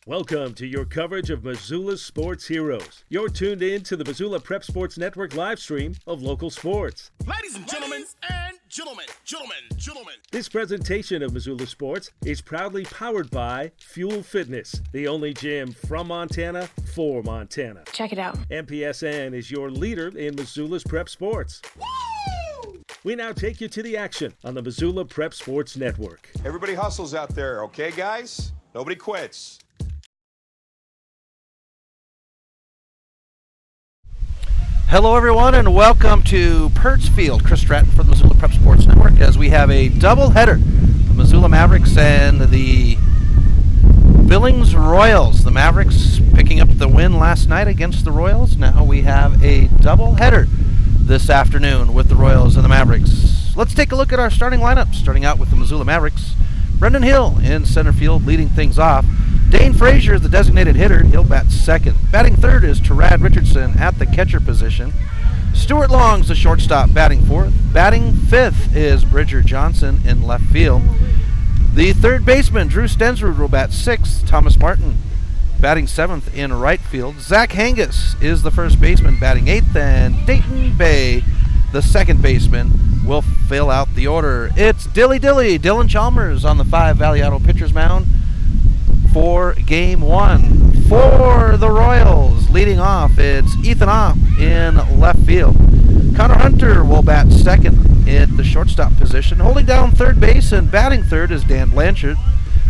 Welcome to your coverage of Missoula's sports heroes. You're tuned in to the Missoula Prep Sports Network live stream of local sports. Ladies and gentlemen, gentlemen. This presentation of Missoula Sports is proudly powered by Fuel Fitness, the only gym from Montana for Montana. Check it out. MPSN is your leader in Missoula's prep sports. Woo! We now take you to the action on the Missoula Prep Sports Network. Everybody hustles out there, okay, guys? Nobody quits. Hello, everyone, and welcome to Perts Field. Chris Stratton from the Missoula Prep Sports Network as we have a doubleheader. The Missoula Mavericks and the Billings Royals. The Mavericks picking up the win last night against the Royals. Now we have a doubleheader this afternoon with the Royals and the Mavericks. Let's take a look at our starting lineup. Starting out with the Missoula Mavericks. Brendan Hill in center field leading things off. Dane Frazier is the designated hitter. He'll bat second. Batting third is Terad Richardson at the catcher position. Stuart Long's the shortstop, batting fourth. Batting fifth is Bridger Johnson in left field. The third baseman, Drew Stensrud, will bat sixth. Thomas Martin batting seventh in right field. Zach Hangus is the first baseman, batting eighth. And Dayton Bay, the second baseman, will fill out the order. It's Dylan Chalmers on the 5 Valley Auto pitcher's mound for game one. For the Royals, leading off, it's Ethan Opp in left field. Connor Hunter will bat second at the shortstop position. Holding down third base and batting third is Dan Blanchard.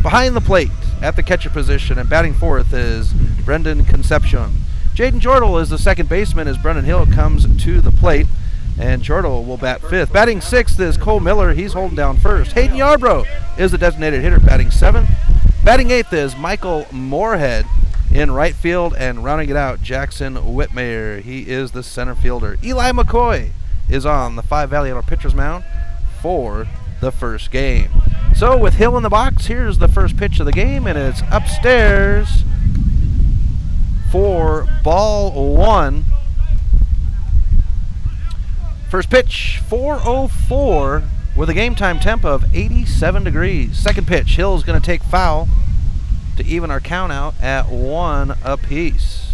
Behind the plate at the catcher position and batting fourth is Brendan Concepcion. Jaden Jordal is the second baseman as Brendan Hill comes to the plate. And Jordal will bat fifth. Batting sixth is Cole Miller. He's holding down first. Hayden Yarbrough is the designated hitter, batting seventh. Batting eighth is Michael Moorhead in right field, and rounding it out, Jackson Whitmire. He is the center fielder. Eli McCoy is on the 5 Valley Auto pitcher's mound for the first game. So with Hill in the box, here's the first pitch of the game, and it's upstairs for ball one. First pitch, 4:04 with a game time temp of 87 degrees. Second pitch, Hill's going to take foul to even our count out at 1 apiece.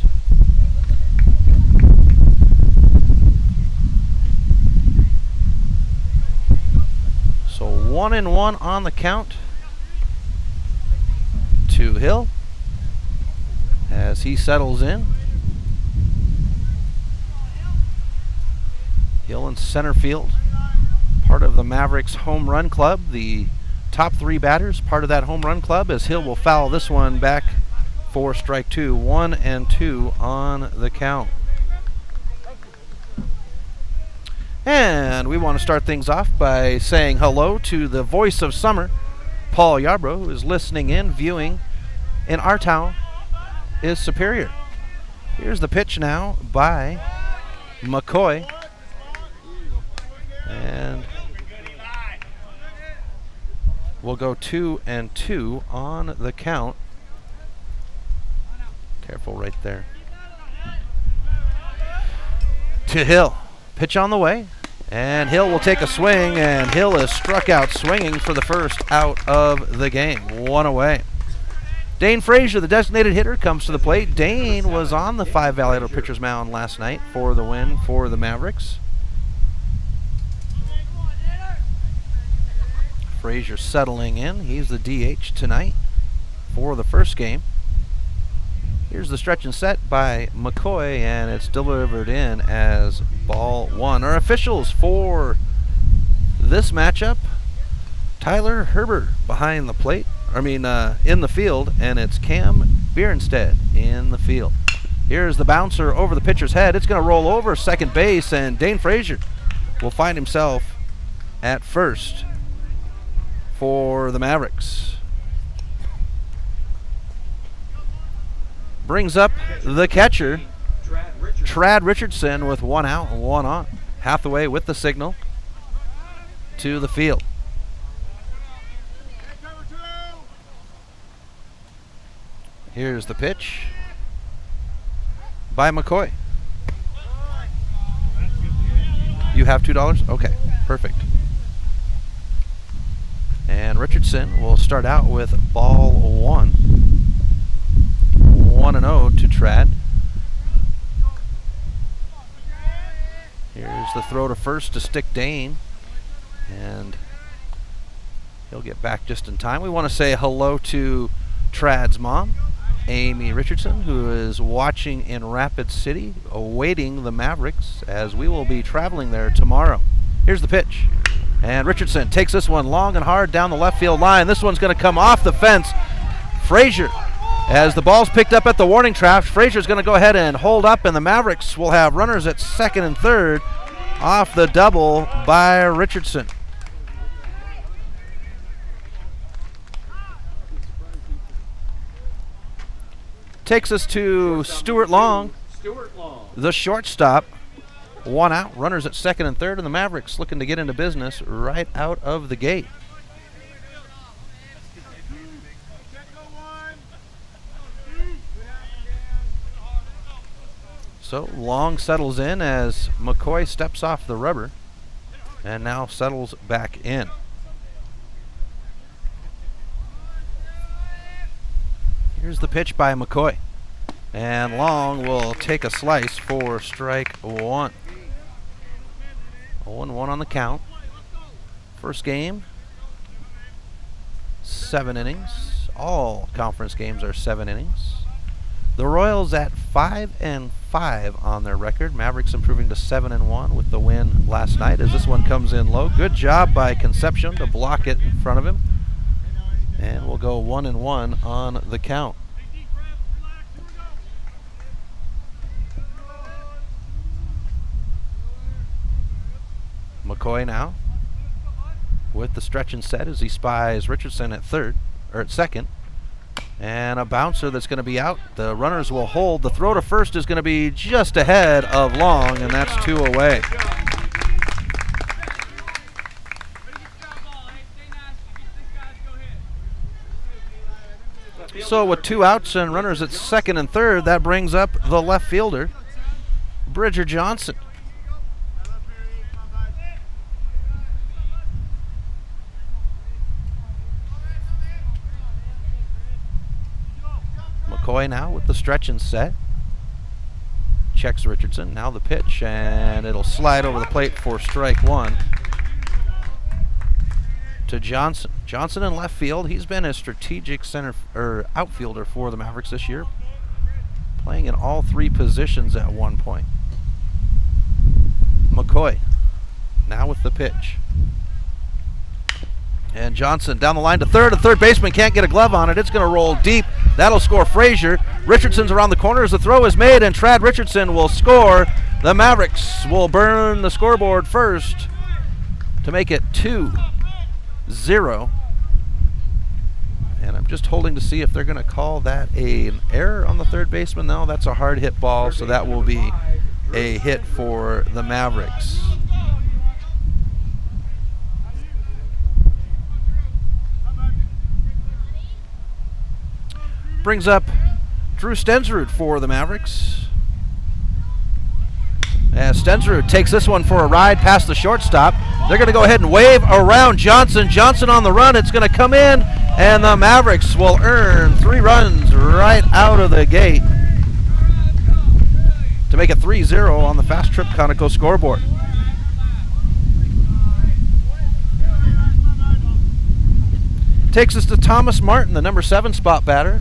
So 1-1 on the count to Hill as he settles in. Hill in center field, part of the Mavericks home run club. The top three batters, part of that home run club, as Hill will foul this one back for strike two. 1-2 on the count. And we want to start things off by saying hello to the voice of summer, Paul Yarbrough, who is listening in, viewing in our town is Superior. Here's the pitch now by McCoy. And we'll go 2-2 on the count. Careful right there. To Hill. Pitch on the way. And Hill will take a swing, and Hill is struck out swinging for the first out of the game. One away. Dane Frazier, the designated hitter, comes to the plate. Dane was on the 5 Valley Auto pitcher's mound last night for the win for the Mavericks. Frazier settling in. He's the DH tonight for the first game. Here's the stretch and set by McCoy, and it's delivered in as ball one. Our officials for this matchup, Tyler Herber behind the plate. In the field, and it's Cam Bierenstead in the field. Here's the bouncer over the pitcher's head. It's going to roll over second base, and Dane Frazier will find himself at first for the Mavericks. Brings up the catcher, Trad Richardson, with one out and one on. Hathaway with the signal to the field. Here's the pitch by McCoy. You have $2? Okay, perfect. And Richardson will start out with ball one. throw to first to Stick Dane. And he'll get back just in time. We want to say hello to Trad's mom, Amy Richardson, who is watching in Rapid City, awaiting the Mavericks, as we will be traveling there tomorrow. Here's the pitch. And Richardson takes this one long and hard down the left field line. This one's going to come off the fence. Frazier, as the ball's picked up at the warning track, Frazier's going to go ahead and hold up, and the Mavericks will have runners at second and third off the double by Richardson. Takes us to Stuart Long, the shortstop. 1 out, runners at second and third, and the Mavericks looking to get into business right out of the gate. So Long settles in as McCoy steps off the rubber and now settles back in. Here's the pitch by McCoy. And Long will take a slice for strike 1. 0-1 on the count. First game, 7 innings. All conference games are 7 innings. The Royals at 5-5 on their record. Mavericks improving to 7-1 with the win last night, as this one comes in low. Good job by Concepcion to block it in front of him. And we'll go 1-1 on the count. McCoy now with the stretch and set as he spies Richardson at second. And a bouncer that's going to be out. The runners will hold. The throw to first is going to be just ahead of Long, and that's 2 away. So with 2 outs and runners at second and third, that brings up the left fielder, Bridger Johnson. McCoy now with the stretch and set. Checks Richardson. Now the pitch, and it'll slide over the plate for strike 1 to Johnson. Johnson in left field. He's been a strategic outfielder for the Mavericks this year, playing in all 3 positions at one point. McCoy now with the pitch. And Johnson down the line to third. The third baseman can't get a glove on it. It's going to roll deep. That'll score Frazier. Richardson's around the corner as the throw is made, and Trad Richardson will score. The Mavericks will burn the scoreboard first to make it 2-0. And I'm just holding to see if they're going to call that an error on the third baseman. No, that's a hard hit ball, so that will be a hit for the Mavericks. Brings up Drew Stensrud for the Mavericks. As Stensrud takes this one for a ride past the shortstop. They're going to go ahead and wave around Johnson. Johnson on the run. It's going to come in, and the Mavericks will earn 3 runs right out of the gate to make it 3-0 on the Fast Trip Conoco scoreboard. Takes us to Thomas Martin, the number 7 spot batter,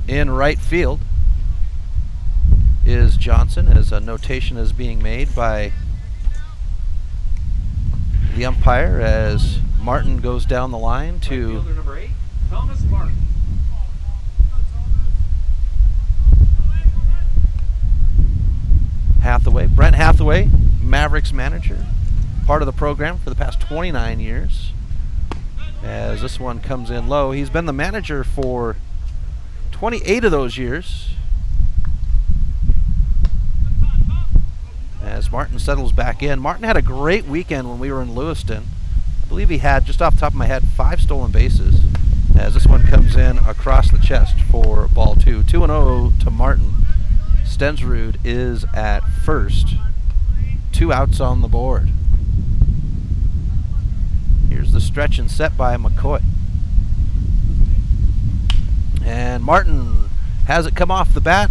in right field is Johnson, as a notation is being made by the umpire as Martin goes down the line to fielder number 8, Thomas Martin. Hathaway. Brent Hathaway, Mavericks manager, part of the program for the past 29 years. As this one comes in low, he's been the manager for 28 of those years. As Martin settles back in. Martin had a great weekend when we were in Lewiston. I believe he had, just off the top of my head, 5 stolen bases. As this one comes in across the chest for ball 2. 2-0 to Martin. Stensrud is at first. 2 outs on the board. Here's the stretch and set by McCoy. And Martin has it come off the bat.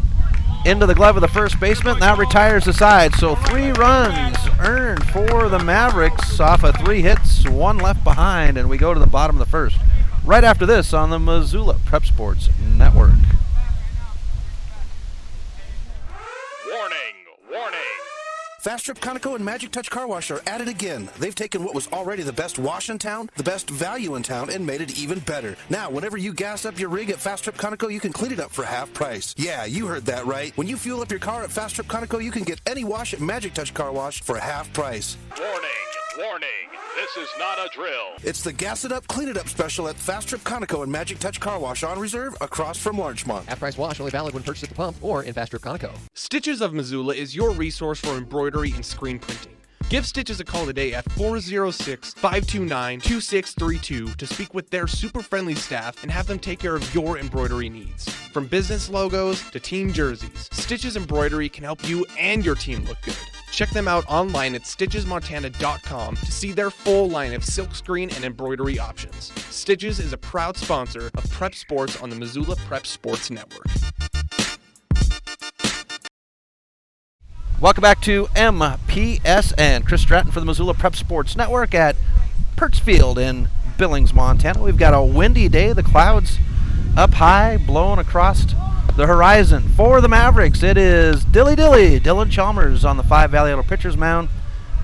into the glove of the first baseman. That retires the side. So 3 runs earned for the Mavericks off of 3 hits, 1 left behind, and we go to the bottom of the first. Right after this on the Missoula Prep Sports Network. Warning. Fast Trip Conoco and Magic Touch Car Wash are at it again. They've taken what was already the best wash in town, the best value in town, and made it even better. Now, whenever you gas up your rig at Fast Trip Conoco, you can clean it up for half price. Yeah, you heard that right. When you fuel up your car at Fast Trip Conoco, you can get any wash at Magic Touch Car Wash for half price. Warning. This is not a drill. It's the Gas It Up, Clean It Up special at Fast Trip Conoco and Magic Touch Car Wash on reserve across from Larchmont. Half-price wash only valid when purchased at the pump or in Fast Trip Conoco. Stitches of Missoula is your resource for embroidery and screen printing. Give Stitches a call today at 406-529-2632 to speak with their super friendly staff and have them take care of your embroidery needs. From business logos to team jerseys, Stitches Embroidery can help you and your team look good. Check them out online at stitchesmontana.com to see their full line of silkscreen and embroidery options. Stitches is a proud sponsor of Prep Sports on the Missoula Prep Sports Network. Welcome back to MPSN. Chris Stratton for the Missoula Prep Sports Network at Perks Field in Billings, Montana. We've got a windy day. The clouds up high, blowing across the horizon. For the Mavericks, it is Dylan Chalmers on the 5 Valley Idol pitcher's mound,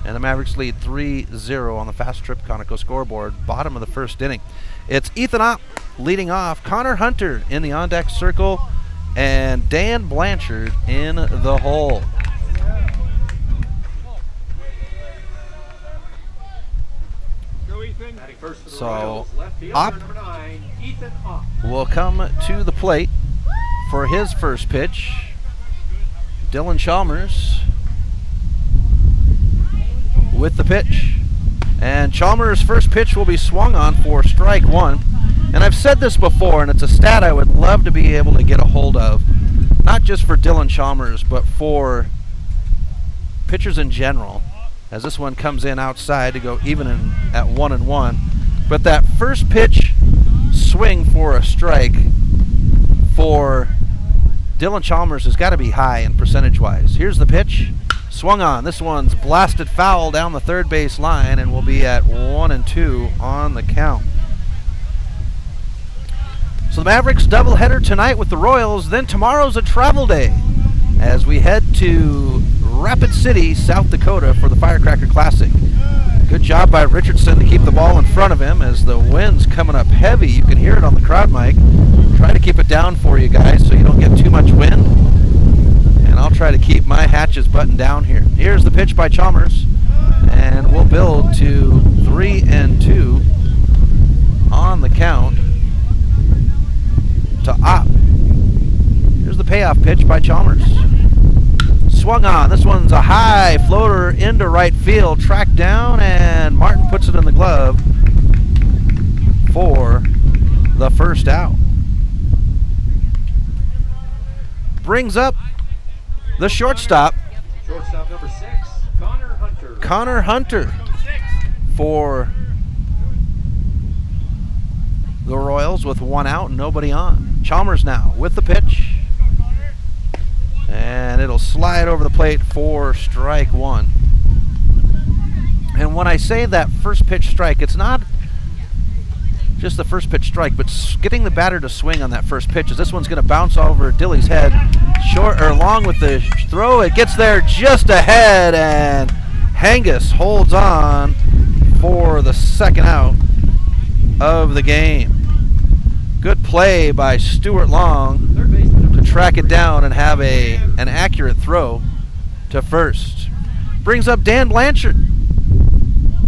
and the Mavericks lead 3-0 on the Fast Trip Conoco scoreboard, bottom of the first inning. It's Ethan Opp leading off, Connor Hunter in the on-deck circle, and Dan Blanchard in the hole. So Opp will come to the plate for his first pitch. Dylan Chalmers with the pitch. And Chalmers' first pitch will be swung on for strike 1. And I've said this before, and it's a stat I would love to be able to get a hold of, not just for Dylan Chalmers, but for pitchers in general, as this one comes in outside to go even at 1-1. But that first pitch swing for a strike for Dylan Chalmers has got to be high in percentage-wise. Here's the pitch. Swung on. This one's blasted foul down the third base line and will be at 1-2 on the count. So the Mavericks doubleheader tonight with the Royals. Then tomorrow's a travel day as we head to Rapid City, South Dakota for the Firecracker Classic. Good job by Richardson to keep the ball in front of him as the wind's coming up heavy. You can hear it on the crowd mic. Try to keep it down for you guys so you don't get too much wind. And I'll try to keep my hatches buttoned down here. Here's the pitch by Chalmers. And we'll build to 3-2 on the count to Opp. Here's the payoff pitch by Chalmers. Swung on. This one's a high floater into right field. Tracked down, and Martin puts it in the glove for the first out. Brings up the shortstop. Shortstop number 6, Connor Hunter. Connor Hunter for the Royals with 1 out and nobody on. Chalmers now with the pitch. And it'll slide over the plate for strike 1. And when I say that first pitch strike, it's not just the first pitch strike, but getting the batter to swing on that first pitch, as this one's going to bounce over Dilly's head, along with the throw. It gets there just ahead, and Hangus holds on for the second out of the game. Good play by Stuart Long to track it down and have an accurate throw to first. Brings up Dan Blanchard,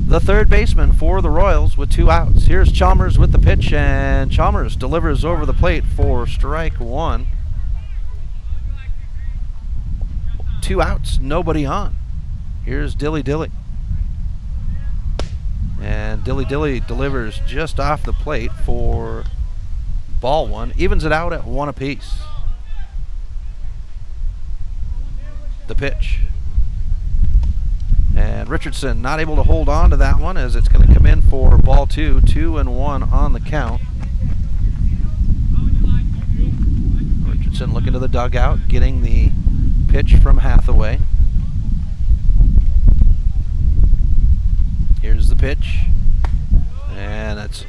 the third baseman for the Royals, with 2 outs. Here's Chalmers with the pitch, and Chalmers delivers over the plate for strike 1. 2 outs, nobody on. Here's Dilly. And Dilly delivers just off the plate for ball 1. Evens it out at 1 apiece. The pitch. And Richardson not able to hold on to that one as it's going to come in for ball 2. 2-1 on the count. Richardson looking to the dugout, getting the pitch from Hathaway. Here's the pitch. And it's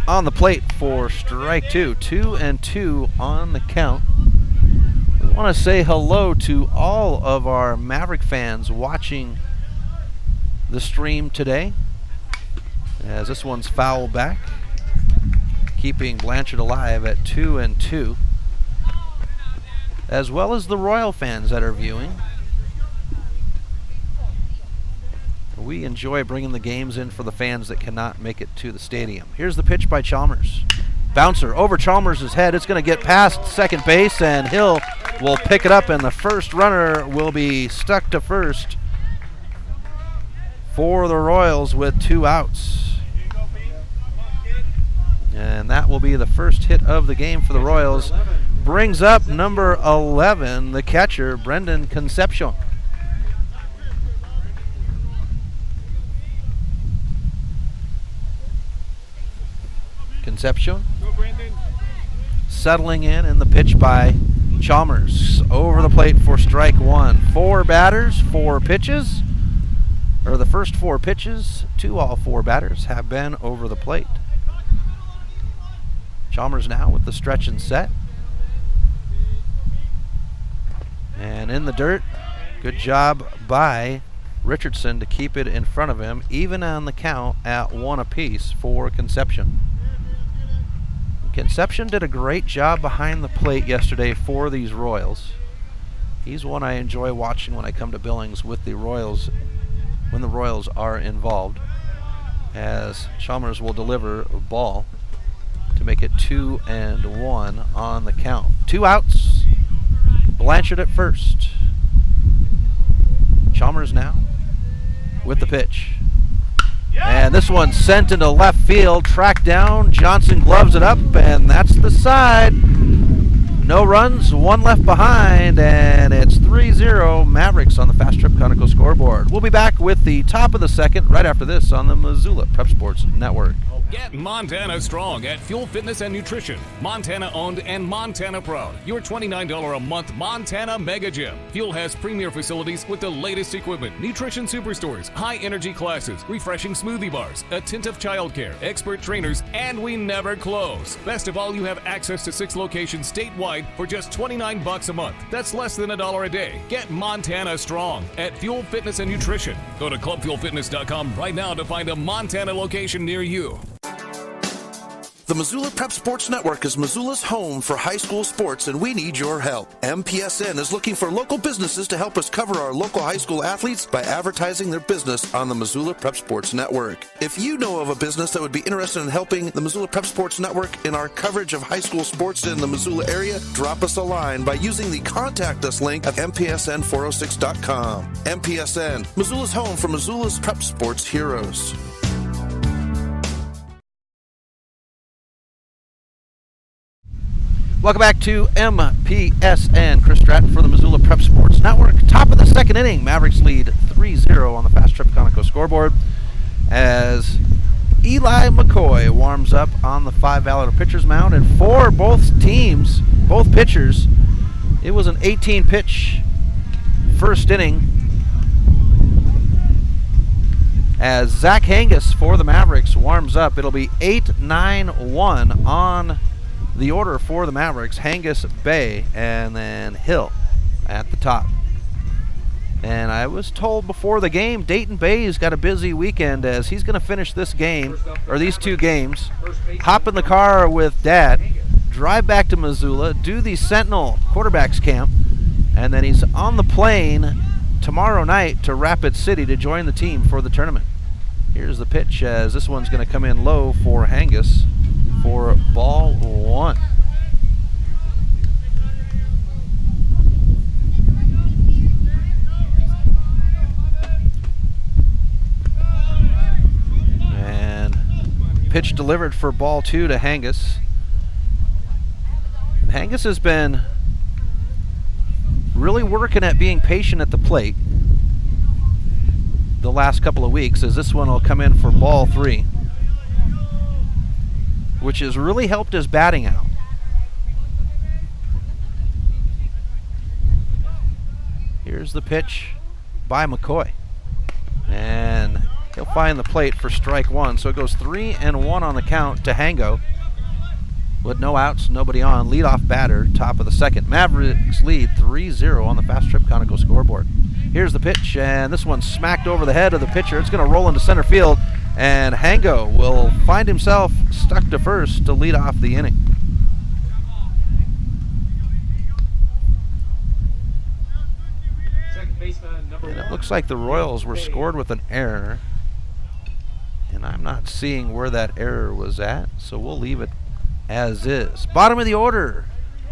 on the plate for strike two. 2-2 on the count. We want to say hello to all of our Maverick fans watching the stream today, as this one's foul back, keeping Blanchard alive at 2-2, as well as the Royal fans that are viewing. We enjoy bringing the games in for the fans that cannot make it to the stadium. Here's the pitch by Chalmers. Bouncer over Chalmers' head. It's going to get past second base, and Hill will pick it up, and the first runner will be stuck to first for the Royals with 2 outs. And that will be the first hit of the game for the Royals. Brings up number 11, the catcher, Brendan Concepcion. Concepcion settling in the pitch by Chalmers. Over the plate for strike one. 4 batters, 4 pitches. Or the first 4 pitches to all 4 batters have been over the plate. Chalmers now with the stretch and set. And in the dirt, good job by Richardson to keep it in front of him, even on the count at 1 apiece for Concepcion. Concepcion did a great job behind the plate yesterday for these Royals. He's one I enjoy watching when I come to Billings with the Royals, when the Royals are involved, as Chalmers will deliver a ball to make it 2-1 on the count. 2 outs. Blanchard at first. Chalmers now with the pitch. And this one sent into left field, tracked down. Johnson gloves it up, and that's the side. No runs, 1 left behind, and it's 3-0 Mavericks on the Fast Trip Conoco scoreboard. We'll be back with the top of the second right after this on the Missoula Prep Sports Network. Get Montana strong at Fuel Fitness and Nutrition. Montana owned and Montana proud. Your $29 a month Montana Mega Gym. Fuel has premier facilities with the latest equipment, nutrition superstores, high energy classes, refreshing smoothie bars, attentive childcare, expert trainers, and we never close. Best of all, you have access to 6 locations statewide for just $29 a month. That's less than $1 a day. Get Montana strong at Fuel Fitness and Nutrition. Go to clubfuelfitness.com right now to find a Montana location near you. The Missoula Prep Sports Network is Missoula's home for high school sports, and we need your help. MPSN is looking for local businesses to help us cover our local high school athletes by advertising their business on the Missoula Prep Sports Network. If you know of a business that would be interested in helping the Missoula Prep Sports Network in our coverage of high school sports in the Missoula area, drop us a line by using the Contact Us link at MPSN406.com. MPSN, Missoula's home for Missoula's Prep Sports heroes. Welcome back to MPSN. Chris Stratton for the Missoula Prep Sports Network. Top of the second inning. Mavericks lead 3-0 on the Fast Trip Conoco scoreboard as Eli McCoy warms up on the 5-Valor pitcher's mound. And for both teams, both pitchers, it was an 18-pitch first inning as Zach Hangus for the Mavericks warms up. It'll be 8-9-1 on the order for the Mavericks. Hangus, Bay, and then Hill at the top. And I was told before the game, Dayton Bay's got a busy weekend as he's going to finish this game, or these 2 games, hop in the car with Dad, drive back to Missoula, do the Sentinel quarterbacks camp, and then he's on the plane tomorrow night to Rapid City to join the team for the tournament. Here's the pitch as this one's going to come in low for Hangus for ball 1. And pitch delivered for ball 2 to Hangus. And Hangus has been really working at being patient at the plate the last couple of weeks, as this one will come in for ball 3, which has really helped his batting out. Here's the pitch by McCoy. And he'll find the plate for strike one. So it goes 3-1 on the count to Hango. With no outs, nobody on. Leadoff batter, top of the second. Mavericks lead 3-0 on the Fast Trip Conoco scoreboard. Here's the pitch, and this one's smacked over the head of the pitcher. It's going to roll into center field, and Hango will find himself stuck to first to lead off the inning. Second baseman, number And it 1. looks like the Royals were scored with an error, and I'm not seeing where that error was at, so we'll leave it as is. Bottom of the order,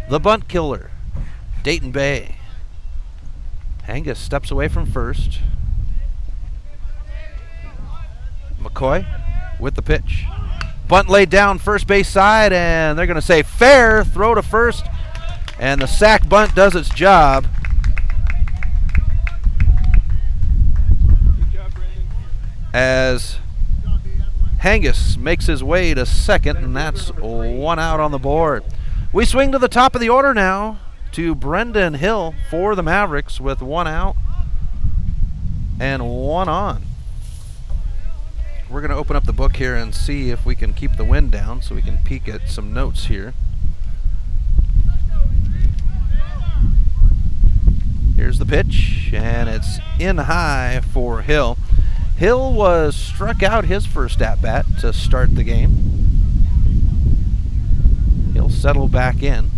the bunt killer, Dayton Bay. Angus steps away from first. McCoy with the pitch. Bunt laid down first base side, and they're going to say fair, throw to first, and the sack bunt does its job. As Hangus makes his way to second, and that's one out on the board. We swing to the top of the order now to Brendan Hill for the Mavericks with one out and one on. We're going to open up the book here and see if we can keep the wind down so we can peek at some notes here. Here's the pitch, and it's in high for Hill. Hill was struck out his first at-bat to start the game. He'll settle back in.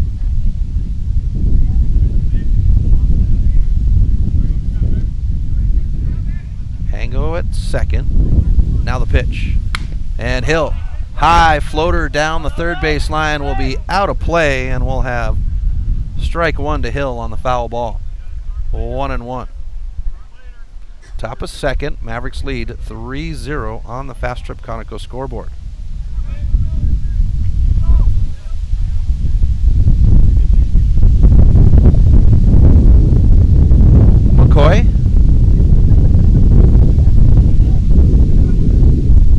Hango at second. Now the pitch. And Hill, high floater down the third base line, will be out of play, and we'll have strike one to Hill on the foul ball. 1-1. Top of second, Mavericks lead 3-0 on the Fast Trip Conoco scoreboard. McCoy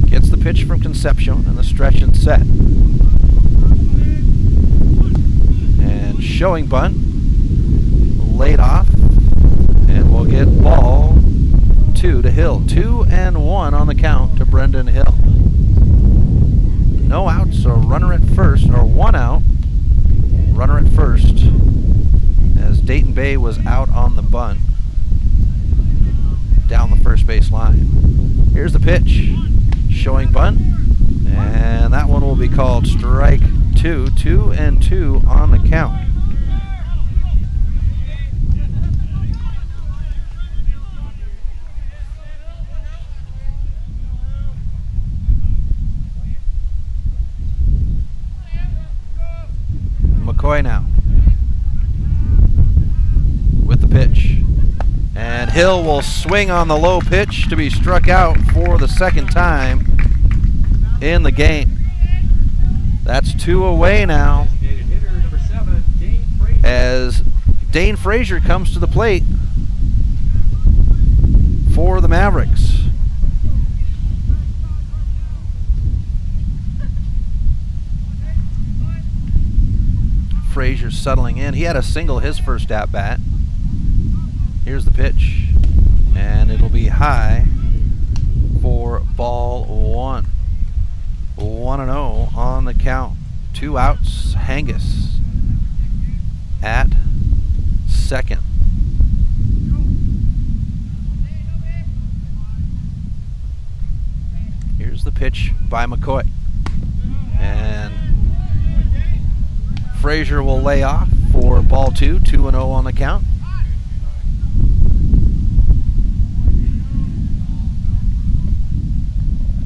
gets the pitch from Concepcion and the stretch and set. And showing bunt, laid off, and we'll get ball 2 to Hill. 2-1 on the count to Brendan Hill. No outs, so runner at first, or one out. Runner at first, as Dayton Bay was out on the bunt down the first base line. Here's the pitch, showing bunt, and that one will be called strike 2. 2-2 on the count. McCoy now with the pitch, and Hill will swing on the low pitch to be struck out for the second time in the game. That's 2 away now as Dane Frazier comes to the plate for the Mavericks. Frazier settling in. He had a single his first at-bat. Here's the pitch, and it'll be high for ball 1. 1-0 on the count. 2 outs. Hangus at second. Here's the pitch by McCoy, and Frazier will lay off for ball 2. 2-0 on the count.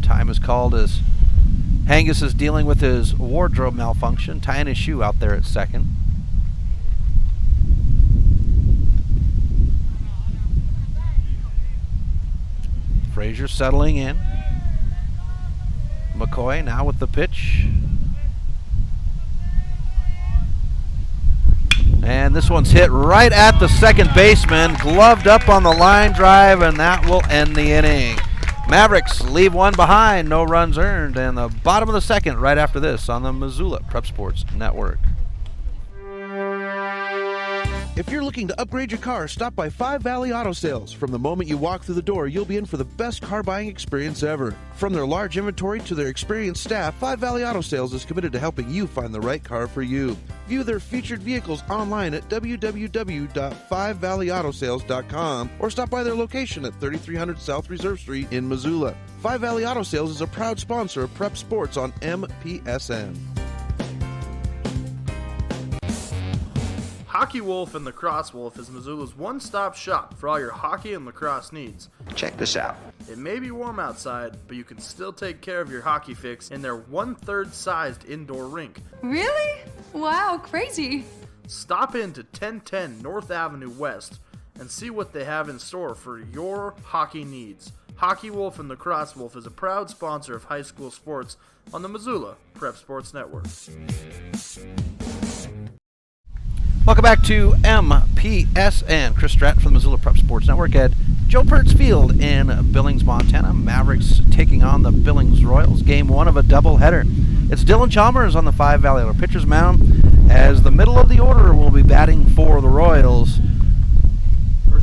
Time is called as Hangus is dealing with his wardrobe malfunction, tying his shoe out there at second. Frazier settling in. McCoy now with the pitch. And this one's hit right at the second baseman, gloved up on the line drive, and that will end the inning. Mavericks leave one behind, no runs earned, and the bottom of the second right after this on the Missoula Prep Sports Network. If you're looking to upgrade your car, stop by Five Valley Auto Sales. From the moment you walk through the door, you'll be in for the best car buying experience ever. From their large inventory to their experienced staff, Five Valley Auto Sales is committed to helping you find the right car for you. View their featured vehicles online at www.5valleyautosales.com or stop by their location at 3300 South Reserve Street in Missoula. Five Valley Auto Sales is a proud sponsor of Prep Sports on MPSN. Hockey Wolf and Lacrosse Wolf is Missoula's one-stop shop for all your hockey and lacrosse needs. Check this out. It may be warm outside, but you can still take care of your hockey fix in their 1/3 sized indoor rink. Really? Wow, crazy. Stop in to 1010 North Avenue West and see what they have in store for your hockey needs. Hockey Wolf and Lacrosse Wolf is a proud sponsor of high school sports on the Missoula Prep Sports Network. Welcome back to MPSN. Chris Stratton from the Missoula Prep Sports Network at Joe Pertz Field in Billings, Montana. Mavericks taking on the Billings Royals. Game 1 of a doubleheader. It's Dylan Chalmers on the Five Valley pitcher's mound as the middle of the order will be batting for the Royals.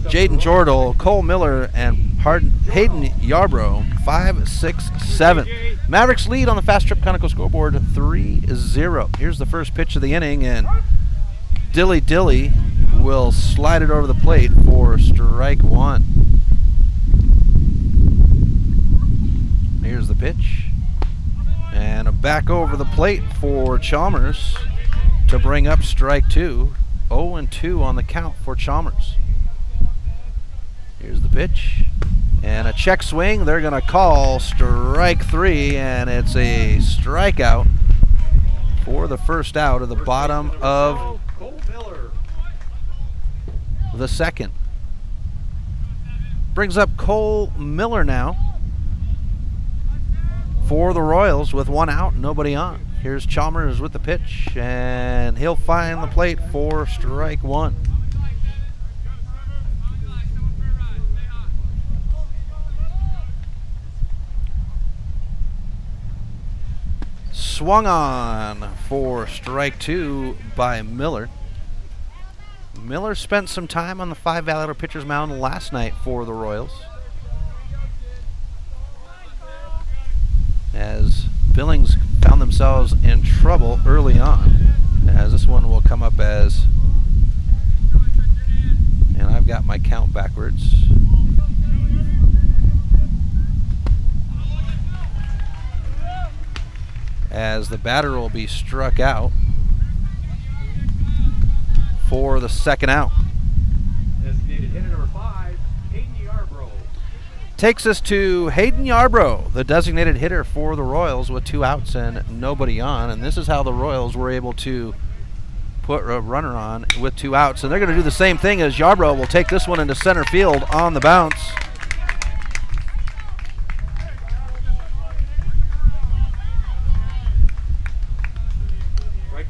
Jaden Jordal, Cole Miller, and Hayden Yarbrough, 5, 6, 7. Mavericks lead on the Fast Trip Conoco scoreboard 3-0. Here's the first pitch of the inning, and Dilly Dilly will slide it over the plate for strike 1. Here's the pitch. And back over the plate for Chalmers to bring up strike 2. 0-2 on the count for Chalmers. Here's the pitch. And a check swing. They're going to call strike 3, and it's a strikeout for the first out of the bottom of the second. Brings up Cole Miller now for the Royals with 1 out, nobody on. Here's Chalmers with the pitch, and he'll find the plate for strike 1. Swung on for strike 2 by Miller. Miller spent some time on the Five Valley pitcher's mound last night for the Royals, as Billings found themselves in trouble early on, as this one will come up as, and I've got my count backwards, as the batter will be struck out for the second out. Designated hitter number 5, Hayden Yarbrough. Takes us to Hayden Yarbrough, the designated hitter for the Royals, with 2 outs and nobody on. And this is how the Royals were able to put a runner on with 2 outs. And they're going to do the same thing, as Yarbrough will take this one into center field on the bounce.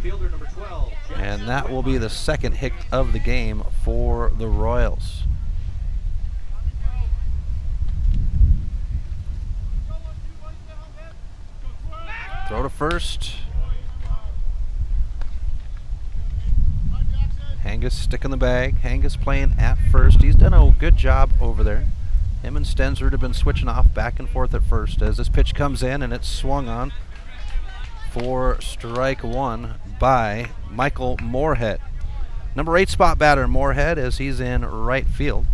Fielder number 12. And that will be the second hit of the game for the Royals. Throw to first. Hangus stick in the bag. Hangus playing at first. He's done a good job over there. Him and Stensrud have been switching off back and forth at first as this pitch comes in, and it's swung on for strike 1 by Michael Moorhead. Number 8 spot batter Moorhead, as he's in right field.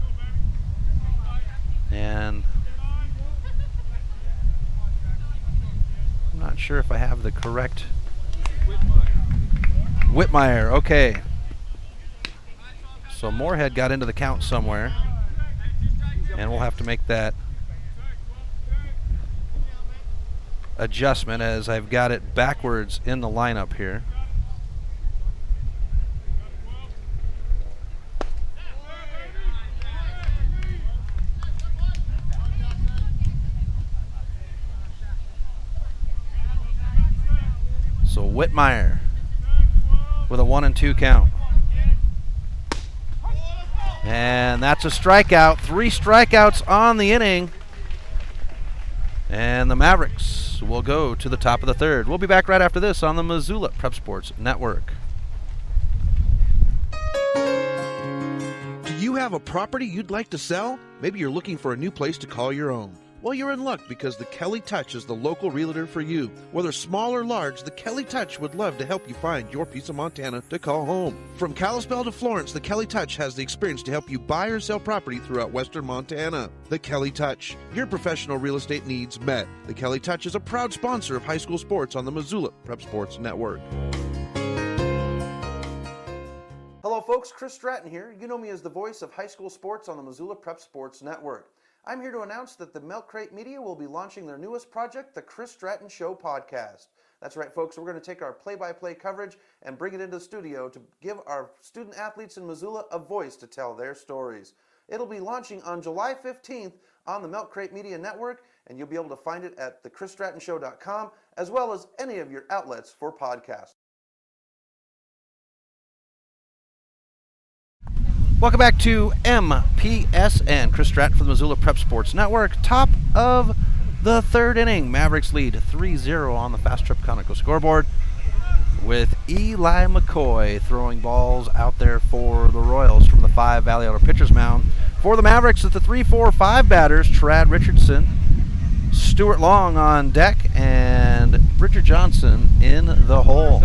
And I'm not sure if I have the correct Whitmire. Okay. So Moorhead got into the count somewhere, and we'll have to make that adjustment, as I've got it backwards in the lineup here. So Whitmire with a 1-2 count. And that's a strikeout. 3 strikeouts on the inning. And the Mavericks will go to the top of the third. We'll be back right after this on the Missoula Prep Sports Network. have a property you'd like to sell? Maybe you're looking for a new place to call your own. Well, you're in luck because the Kelly Touch is the local realtor for you. Whether small or large, the Kelly Touch would love to help you find your piece of Montana to call home. From Kalispell to Florence, the Kelly Touch has the experience to help you buy or sell property throughout western Montana. The Kelly Touch, your professional real estate needs met. The Kelly Touch is a proud sponsor of high school sports on the Missoula Prep Sports Network. Hello folks, Chris Stratton here. You know me as the voice of high school sports on the Missoula Prep Sports Network. I'm here to announce that the Milk Crate Media will be launching their newest project, the Chris Stratton Show podcast. That's right folks, we're going to take our play-by-play coverage and bring it into the studio to give our student athletes in Missoula a voice to tell their stories. It'll be launching on July 15th on the Milk Crate Media Network, and you'll be able to find it at thechrisstrattonshow.com as well as any of your outlets for podcasts. Welcome back to MPSN. Chris Stratton for the Missoula Prep Sports Network. Top of the third inning. Mavericks lead 3-0 on the Fast Trip Conoco scoreboard with Eli McCoy throwing balls out there for the Royals from the 5 Valley Auto pitcher's mound. For the Mavericks, at the 3-4-5 batters, Trad Richardson, Stuart Long on deck, and Richard Johnson in the hole.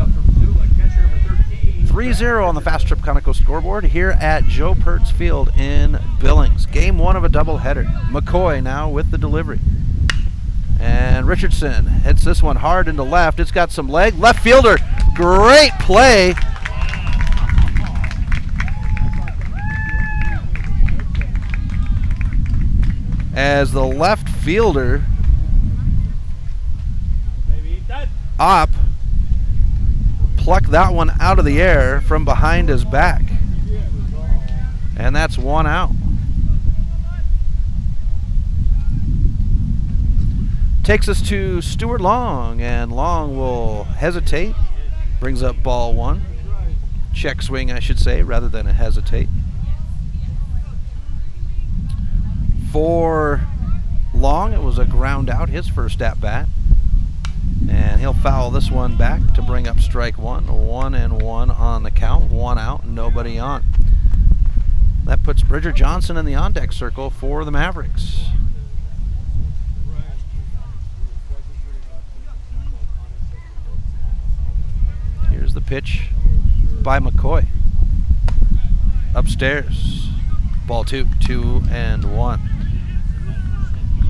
3-0 on the Fast Trip Conoco scoreboard here at Joe Pertz Field in Billings. Game 1 of a doubleheader. McCoy now with the delivery. And Richardson hits this one hard into left. It's got some leg. Left fielder, great play. As the left fielder, Opp, pluck that one out of the air from behind his back. And that's one out. Takes us to Stuart Long, and Long will hesitate. Brings up ball 1. Check swing, I should say, rather than a hesitate. For Long, it was a ground out, his first at bat. And he'll foul this one back to bring up strike 1. 1-1 on the count. 1 out, nobody on. That puts Bridger Johnson in the on-deck circle for the Mavericks. Here's the pitch by McCoy. Upstairs. Ball 2, 2-1.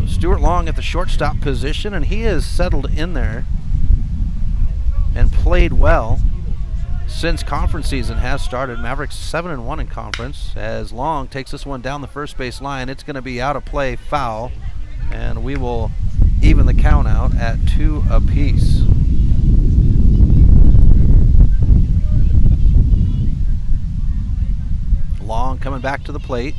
Stuart Long at the shortstop position, and he has settled in there and played well since conference season has started. Mavericks 7-1 in conference as Long takes this one down the first base line. It's going to be out of play, foul, and we will even the count out at 2 apiece. Long coming back to the plate.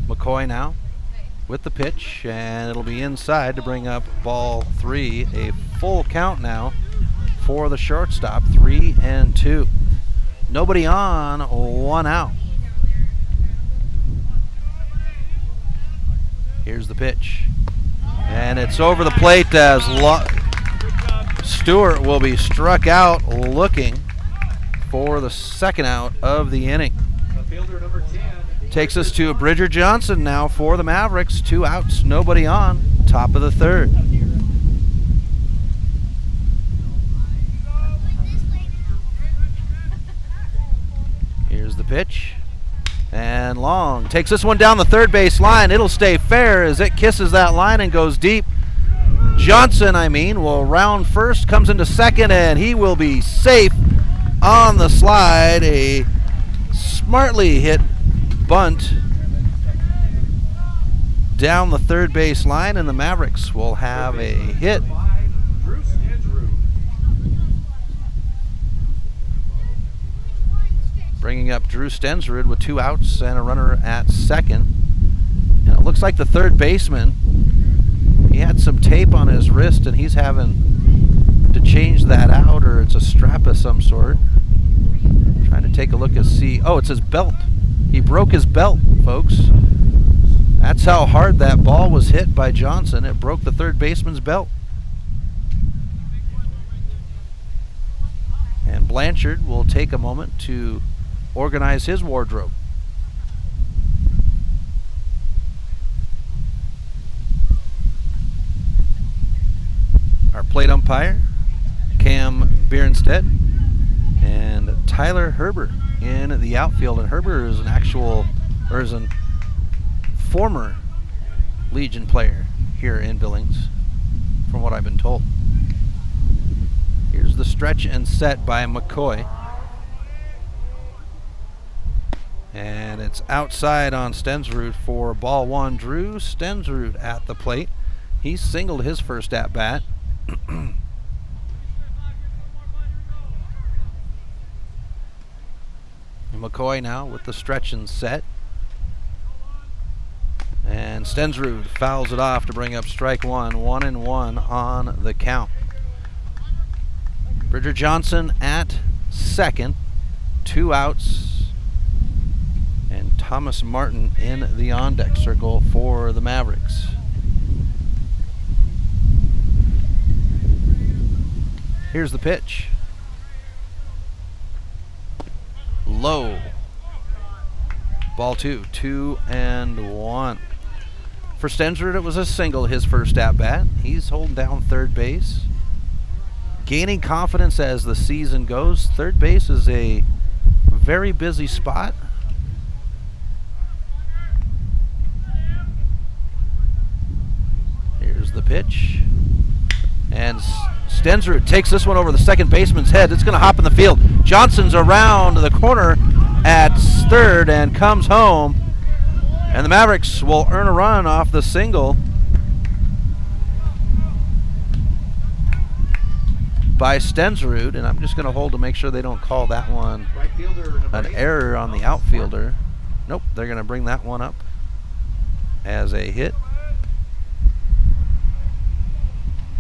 McCoy now with the pitch, and it'll be inside to bring up ball 3. A full count now for the shortstop. 3-2. Nobody on, 1 out. Here's the pitch, and it's over the plate as Stewart will be struck out, looking for the second out of the inning. Fielder number 10. Takes us to Bridger Johnson now for the Mavericks. 2 outs, nobody on. Top of the third. Here's the pitch. And Long takes this one down the third base line. It'll stay fair as it kisses that line and goes deep. Johnson, will round first, comes into second, and he will be safe on the slide. A smartly hit bunt down the third base line, and the Mavericks will have a hit. Bringing up Drew Stensrud with 2 outs and a runner at second. And it looks like the third baseman, he had some tape on his wrist and he's having to change that out, or it's a strap of some sort. Trying to take a look and see. Oh, it's his belt. He broke his belt, folks. That's how hard that ball was hit by Johnson. It broke the third baseman's belt. And Blanchard will take a moment to organize his wardrobe. Our plate umpire, Cam Bierenstedt, and Tyler Herber in the outfield. And Herber is a former Legion player here in Billings, from what I've been told. Here's the stretch and set by McCoy. And it's outside on Stensrud for ball one. Drew Stensrud at the plate. He singled his first at bat. McCoy now with the stretch and set. And Stensrud fouls it off to bring up strike one. 1-1 on the count. Bridger Johnson at second. 2 outs. And Thomas Martin in the on-deck circle for the Mavericks. Here's the pitch. Low. Ball 2. 2-1. For Stensrud, it was a single his first at-bat. He's holding down third base. Gaining confidence as the season goes. Third base is a very busy spot. Here's the pitch. And Stensrud takes this one over the second baseman's head. It's going to hop in the field. Johnson's around the corner at third and comes home. And the Mavericks will earn a run off the single by Stensrud. And I'm just going to hold to make sure they don't call that one an error on the outfielder. Nope, they're going to bring that one up as a hit.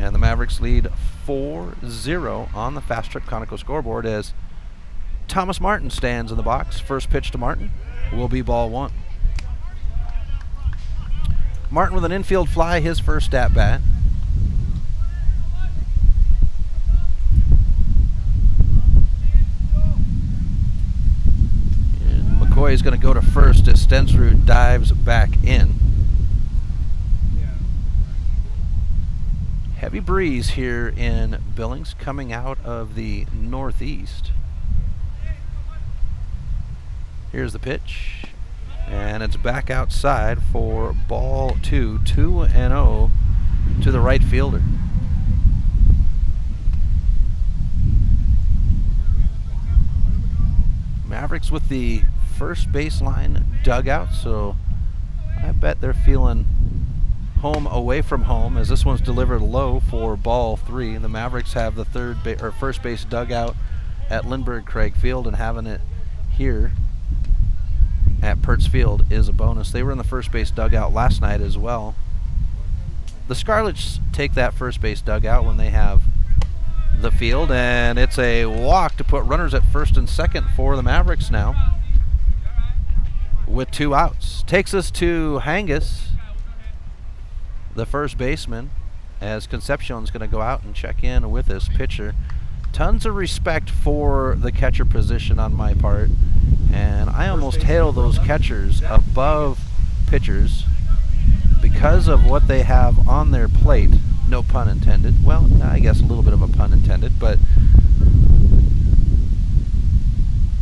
And the Mavericks lead 4-0 on the Fast Trip Conoco scoreboard as Thomas Martin stands in the box. First pitch to Martin will be ball 1. Martin with an infield fly, his first at bat. And McCoy is going to go to first as Stensrud dives back in. Heavy breeze here in Billings coming out of the northeast. Here's the pitch. And it's back outside for ball 2. 2-0 to the right fielder. Mavericks with the first baseline dugout, so I bet they're feeling home away from home as this one's delivered low for ball 3. And the Mavericks have the first base dugout at Lindbergh Craig Field, and having it here at Perts Field is a bonus. They were in the first base dugout last night as well. The Scarlets take that first base dugout when they have the field, and it's a walk to put runners at first and second for the Mavericks now with 2 outs. Takes us to Hangus, the first baseman, as Concepcion's going to go out and check in with his pitcher. Tons of respect for the catcher position on my part, and I almost hail those catchers above pitchers because of what they have on their plate. No pun intended. Well, I guess a little bit of a pun intended, but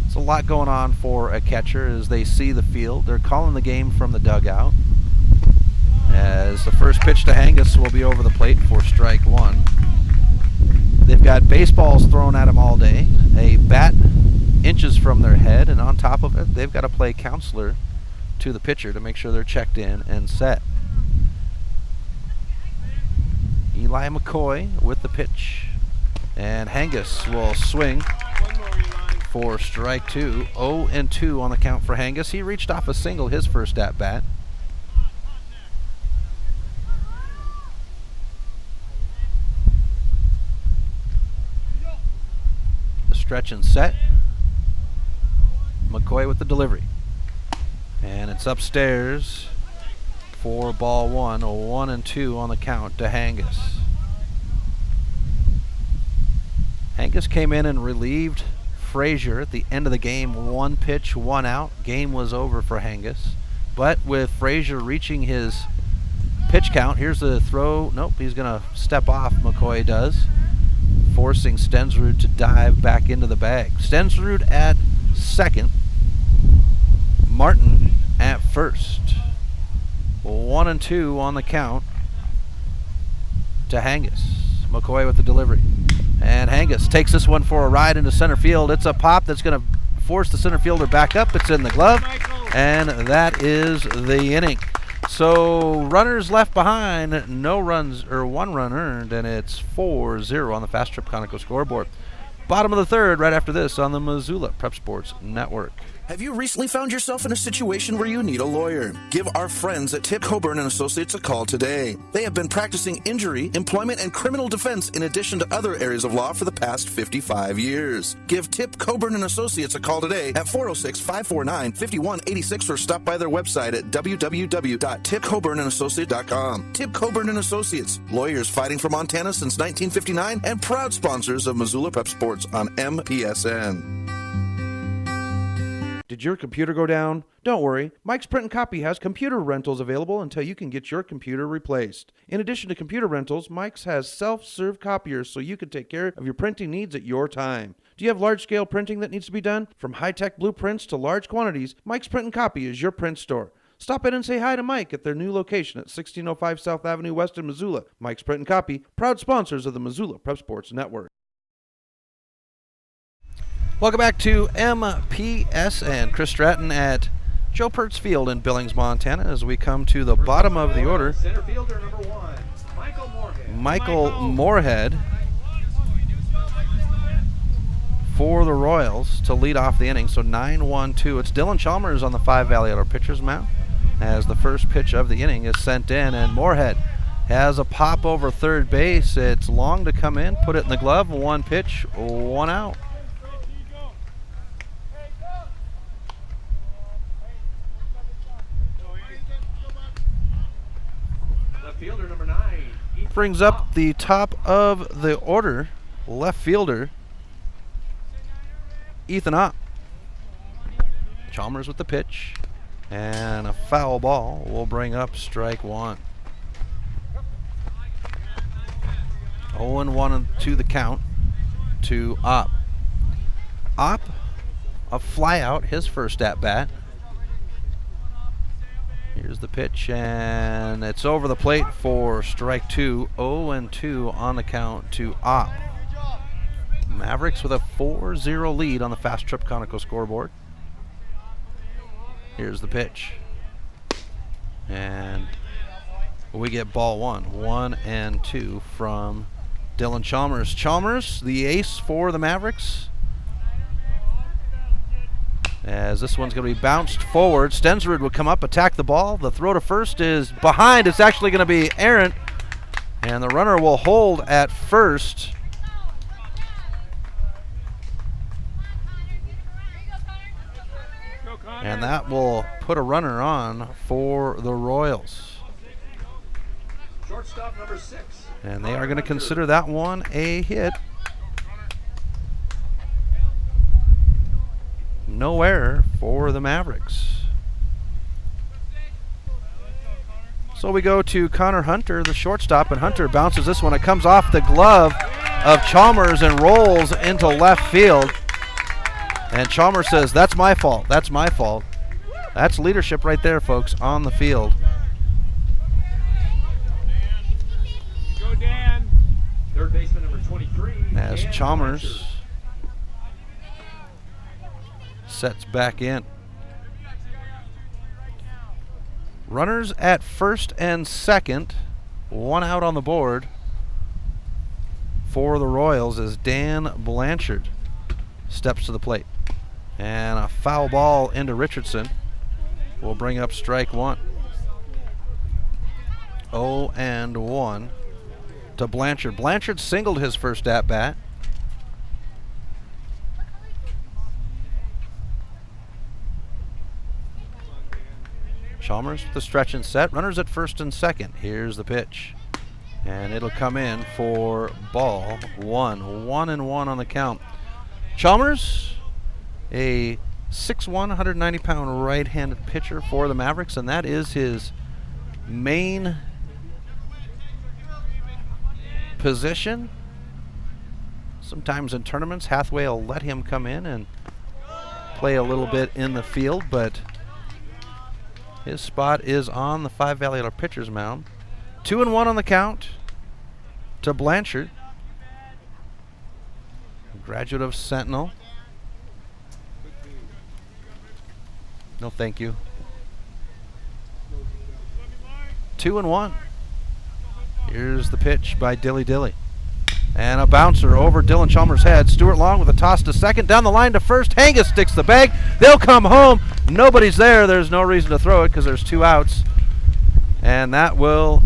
it's a lot going on for a catcher as they see the field. They're calling the game from the dugout, as the first pitch to Hangus will be over the plate for strike 1. They've got baseballs thrown at them all day, a bat inches from their head, and on top of it, they've got to play counselor to the pitcher to make sure they're checked in and set. Eli McCoy with the pitch, and Hangus will swing for strike 2. 0-2 on the count for Hangus. He reached off a single his first at bat. Stretch and set. McCoy with the delivery. And it's upstairs for ball one. A 1-2 on the count to Hangus. Hangus came in and relieved Frazier at the end of the game. 1 pitch, 1 out. Game was over for Hangus. But with Frazier reaching his pitch count, here's the throw. Nope, he's going to step off, McCoy does, forcing Stensrud to dive back into the bag. Stensrud at second. Martin at first. 1-2 on the count to Hangus. McCoy with the delivery. And Hangus takes this one for a ride into center field. It's a pop that's going to force the center fielder back up. It's in the glove. And that is the inning. So runners left behind, no runs, or 1 run earned, and it's 4-0 on the Fast Trip Conoco scoreboard. Bottom of the third right after this on the Missoula Prep Sports Network. Have you recently found yourself in a situation where you need a lawyer? Give our friends at Tip Coburn & Associates a call today. They have been practicing injury, employment, and criminal defense in addition to other areas of law for the past 55 years. Give Tip Coburn & Associates a call today at 406-549-5186 or stop by their website at www.tipcoburnandassociates.com. Tip Coburn & Associates, lawyers fighting for Montana since 1959 and proud sponsors of Missoula Prep Sports on MPSN. Did your computer go down? Don't worry, Mike's Print and Copy has computer rentals available until you can get your computer replaced. In addition to computer rentals, Mike's has self-serve copiers so you can take care of your printing needs at your time. Do you have large-scale printing that needs to be done? From high-tech blueprints to large quantities, Mike's Print and Copy is your print store. Stop in and say hi to Mike at their new location at 1605 South Avenue West in Missoula. Mike's Print and Copy, proud sponsors of the Missoula Prep Sports Network. Welcome back to MPSN. Chris Stratton at Joe Pertz Field in Billings, Montana, as we come to the bottom of the order. Center fielder number 1, Michael Moorhead. Michael Moorhead for the Royals to lead off the inning. So 9-1-2. It's Dylan Chalmers on the 5 Valley Auto pitcher's mound as the first pitch of the inning is sent in, and Moorhead has a pop over third base. It's long to come in, put it in the glove. 1 pitch, 1 out. Fielder number 9. Brings up the top of the order, left fielder Ethan Opp. Chalmers with the pitch, and a foul ball will bring up strike 1. 0-1 to the count to Opp. Opp, a fly out, his first at bat. Here's the pitch, and it's over the plate for strike 2. 0-2 on the count to Opp. Mavericks with a 4-0 lead on the Fast Trip Conoco scoreboard. Here's the pitch. And we get ball 1. 1-2 from Dylan Chalmers. Chalmers, the ace for the Mavericks, as this one's going to be bounced forward. Stensrud would come up, attack the ball. The throw to first is behind. It's actually going to be errant, and the runner will hold at first. And that will put a runner on for the Royals. Shortstop number 6. And they are going to consider that one a hit. No error for the Mavericks. So we go to Connor Hunter, the shortstop, and Hunter bounces this one. It comes off the glove of Chalmers and rolls into left field. And Chalmers says, "That's my fault. That's my fault." That's leadership right there, folks, on the field. Go Dan. Third baseman number 23. As Chalmers sets back in. Runners at first and second. 1 out on the board for the Royals as Dan Blanchard steps to the plate. And a foul ball into Richardson will bring up strike 1. 0-1 to Blanchard. Blanchard singled his first at bat. Chalmers with the stretch and set. Runners at first and second. Here's the pitch. And it'll come in for ball one. 1-1 on the count. Chalmers, a 6'1", 190-pound right-handed pitcher for the Mavericks, and that is his main position. Sometimes in tournaments, Hathaway will let him come in and play a little bit in the field, but his spot is on the Five Valley pitcher's mound. 2-1 on the count to Blanchard, graduate of Sentinel. No, thank you. 2-1. Here's the pitch by Dilly Dilly. And a bouncer over Dylan Chalmers' head. Stuart Long with a toss to second. Down the line to first. Hangus sticks the bag. They'll come home. Nobody's there. There's no reason to throw it because there's 2 outs. And that will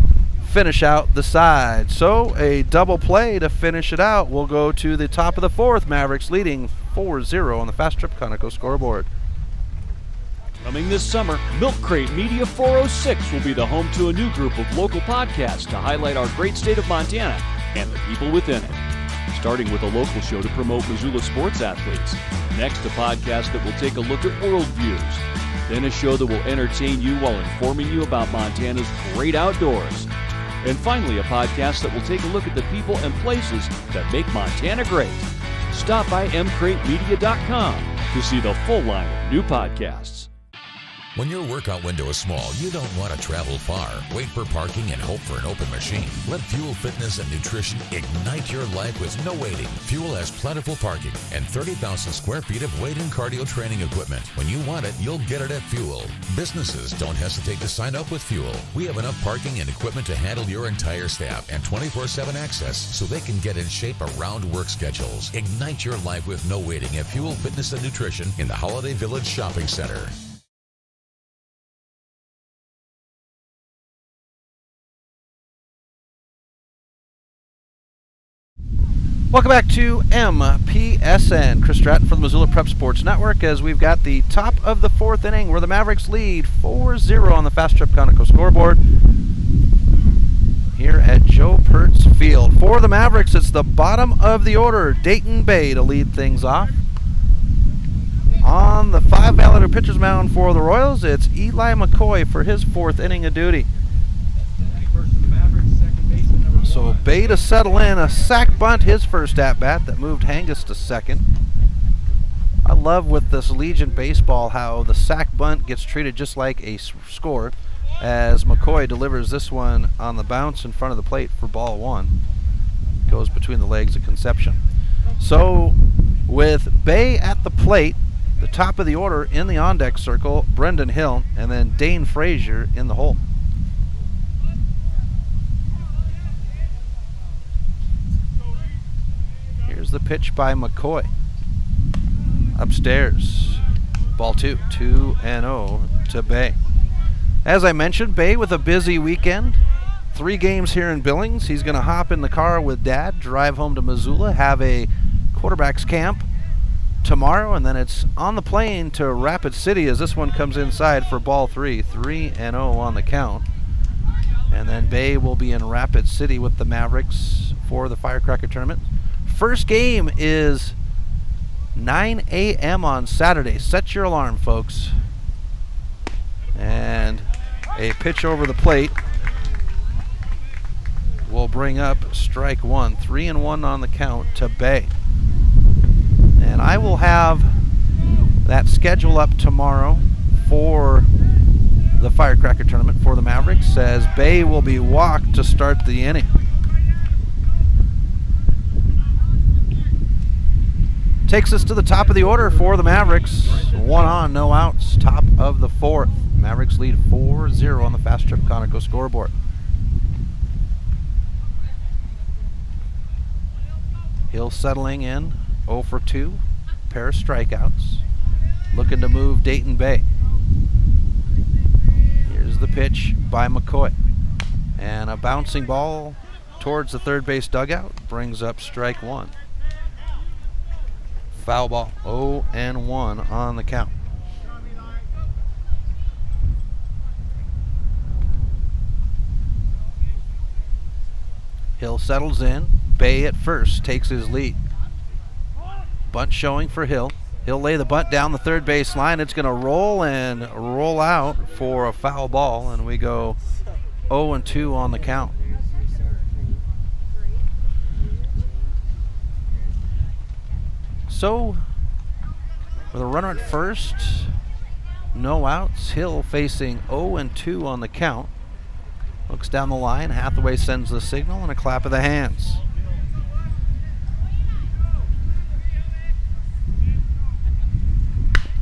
finish out the side. So a double play to finish it out. We'll go to the top of the 4th. Mavericks leading 4-0 on the Fast Trip Conoco scoreboard. Coming this summer, Milk Crate Media 406 will be the home to a new group of local podcasts to highlight our great state of Montana and the people within it. Starting with a local show to promote Missoula sports athletes. Next, a podcast that will take a look at world views. Then a show that will entertain you while informing you about Montana's great outdoors. And finally, a podcast that will take a look at the people and places that make Montana great. Stop by mcratemedia.com to see the full line of new podcasts. When your workout window is small, you don't want to travel far, wait for parking, and hope for an open machine. Let Fuel Fitness and Nutrition ignite your life with no waiting. Fuel has plentiful parking and 30,000 square feet of weight and cardio training equipment. When you want it, you'll get it at Fuel. Businesses don't hesitate to sign up with Fuel. We have enough parking and equipment to handle your entire staff and 24/7 access so they can get in shape around work schedules. Ignite your life with no waiting at Fuel Fitness and Nutrition in the Holiday Village Shopping Center. Welcome back to MPSN. Chris Stratton for the Missoula Prep Sports Network as we've got the top of the 4th inning where the Mavericks lead 4-0 on the Fast Trip Conoco scoreboard here at Joe Pertz Field. For the Mavericks, it's the bottom of the order, Dayton Bay to lead things off. On the Five Valley pitcher's mound for the Royals, it's Eli McCoy for his 4th inning of duty. So Bay to settle in, a sac bunt, his first at-bat that moved Hangus to second. I love with this Legion baseball how the sac bunt gets treated just like a score as McCoy delivers this one on the bounce in front of the plate for ball 1. Goes between the legs of Conception. So with Bay at the plate, the top of the order in the on-deck circle, Brendan Hill, and then Dane Frazier in the hole. Here's the pitch by McCoy. Upstairs. Ball 2. 2-0 to Bay. As I mentioned, Bay with a busy weekend. 3 games here in Billings. He's going to hop in the car with Dad, drive home to Missoula, have a quarterbacks camp tomorrow, and then it's on the plane to Rapid City as this one comes inside for ball 3. 3-0 on the count. And then Bay will be in Rapid City with the Mavericks for the Firecracker Tournament. First game is 9 a.m. on Saturday. Set your alarm, folks. And a pitch over the plate will bring up strike 1. 3-1 on the count to Bay. And I will have that schedule up tomorrow for the Firecracker Tournament for the Mavericks as Bay will be walked to start the inning. Takes us to the top of the order for the Mavericks. 1 on, no outs. Top of the 4th. Mavericks lead 4-0 on the Fast Trip Conoco scoreboard. Hill settling in, 0 for 2. Pair of strikeouts. Looking to move Dayton Bay. Here's the pitch by McCoy. And a bouncing ball towards the third base dugout brings up strike 1. Foul ball, 0-1 on the count. Hill settles in. Bay at first takes his lead. Bunt showing for Hill. He'll lay the bunt down the third base line. It's going to roll and roll out for a foul ball, and we go 0-2 on the count. So, with a runner at first, no outs, Hill facing 0-2 on the count. Looks down the line. Hathaway sends the signal and a clap of the hands.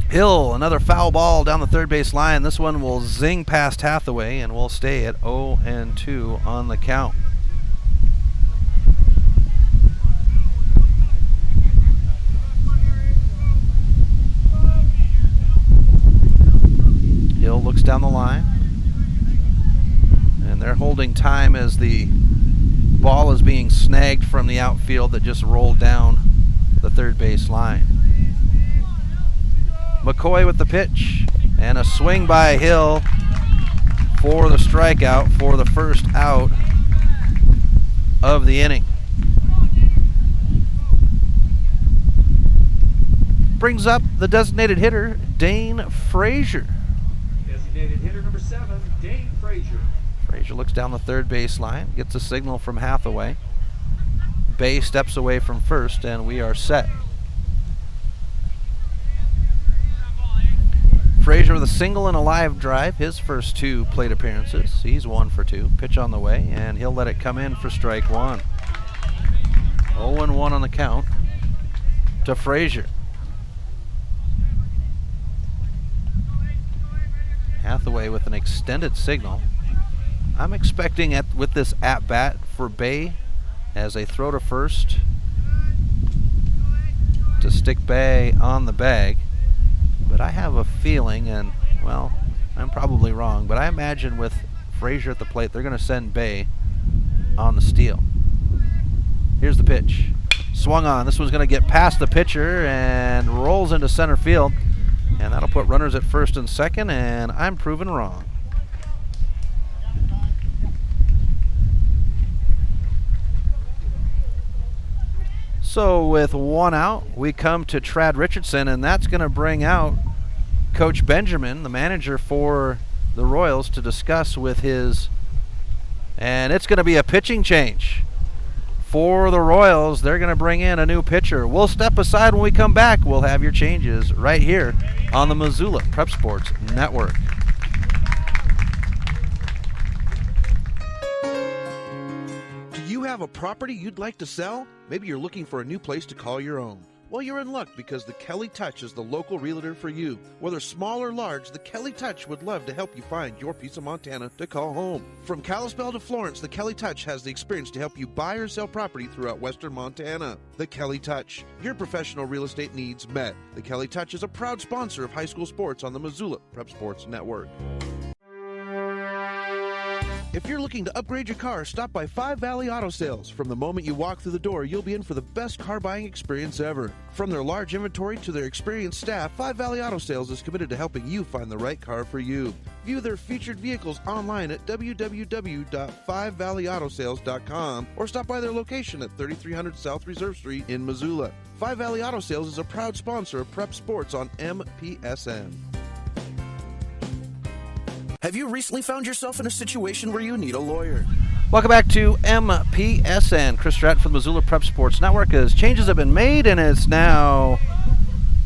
Hill, another foul ball down the third base line. This one will zing past Hathaway, and we'll stay at 0-2 on the count. Hill looks down the line, and they're holding time as the ball is being snagged from the outfield that just rolled down the third base line. McCoy with the pitch, and a swing by Hill for the strikeout for the first out of the inning. Brings up the designated hitter, Dane Frazier. Designated hitter number 7, Dane Frazier. Frazier looks down the third base line, gets a signal from Hathaway. Bay steps away from first, and we are set. Frazier with a single and a live drive, his first 2 plate appearances. He's 1 for 2. Pitch on the way, and he'll let it come in for strike 1. 0-1 on the count to Frazier. Hathaway with an extended signal. I'm expecting with this at-bat for Bay as they throw to first to stick Bay on the bag. But I have a feeling, and, well, I'm probably wrong, but I imagine with Frazier at the plate, they're going to send Bay on the steal. Here's the pitch. Swung on. This one's going to get past the pitcher and rolls into center field. And that'll put runners at first and second, and I'm proven wrong. So with 1 out, we come to Trad Richardson, and that's going to bring out Coach Benjamin, the manager for the Royals, to discuss with his, and it's going to be a pitching change. For the Royals, they're going to bring in a new pitcher. We'll step aside when we come back. We'll have your changes right here on the Missoula Prep Sports Network. Do you have a property you'd like to sell? Maybe you're looking for a new place to call your own. Well, you're in luck because the Kelly Touch is the local realtor for you. Whether small or large, the Kelly Touch would love to help you find your piece of Montana to call home. From Kalispell to Florence, the Kelly Touch has the experience to help you buy or sell property throughout western Montana. The Kelly Touch, your professional real estate needs met. The Kelly Touch is a proud sponsor of high school sports on the Missoula Prep Sports Network. If you're looking to upgrade your car, stop by Five Valley Auto Sales. From the moment you walk through the door, you'll be in for the best car buying experience ever. From their large inventory to their experienced staff, Five Valley Auto Sales is committed to helping you find the right car for you. View their featured vehicles online at www.5valleyautosales.com or stop by their location at 3300 South Reserve Street in Missoula. Five Valley Auto Sales is a proud sponsor of Prep Sports on MPSN. Have you recently found yourself in a situation where you need a lawyer? Welcome back to MPSN. Chris Stratton from the Missoula Prep Sports Network. As changes have been made, and it's now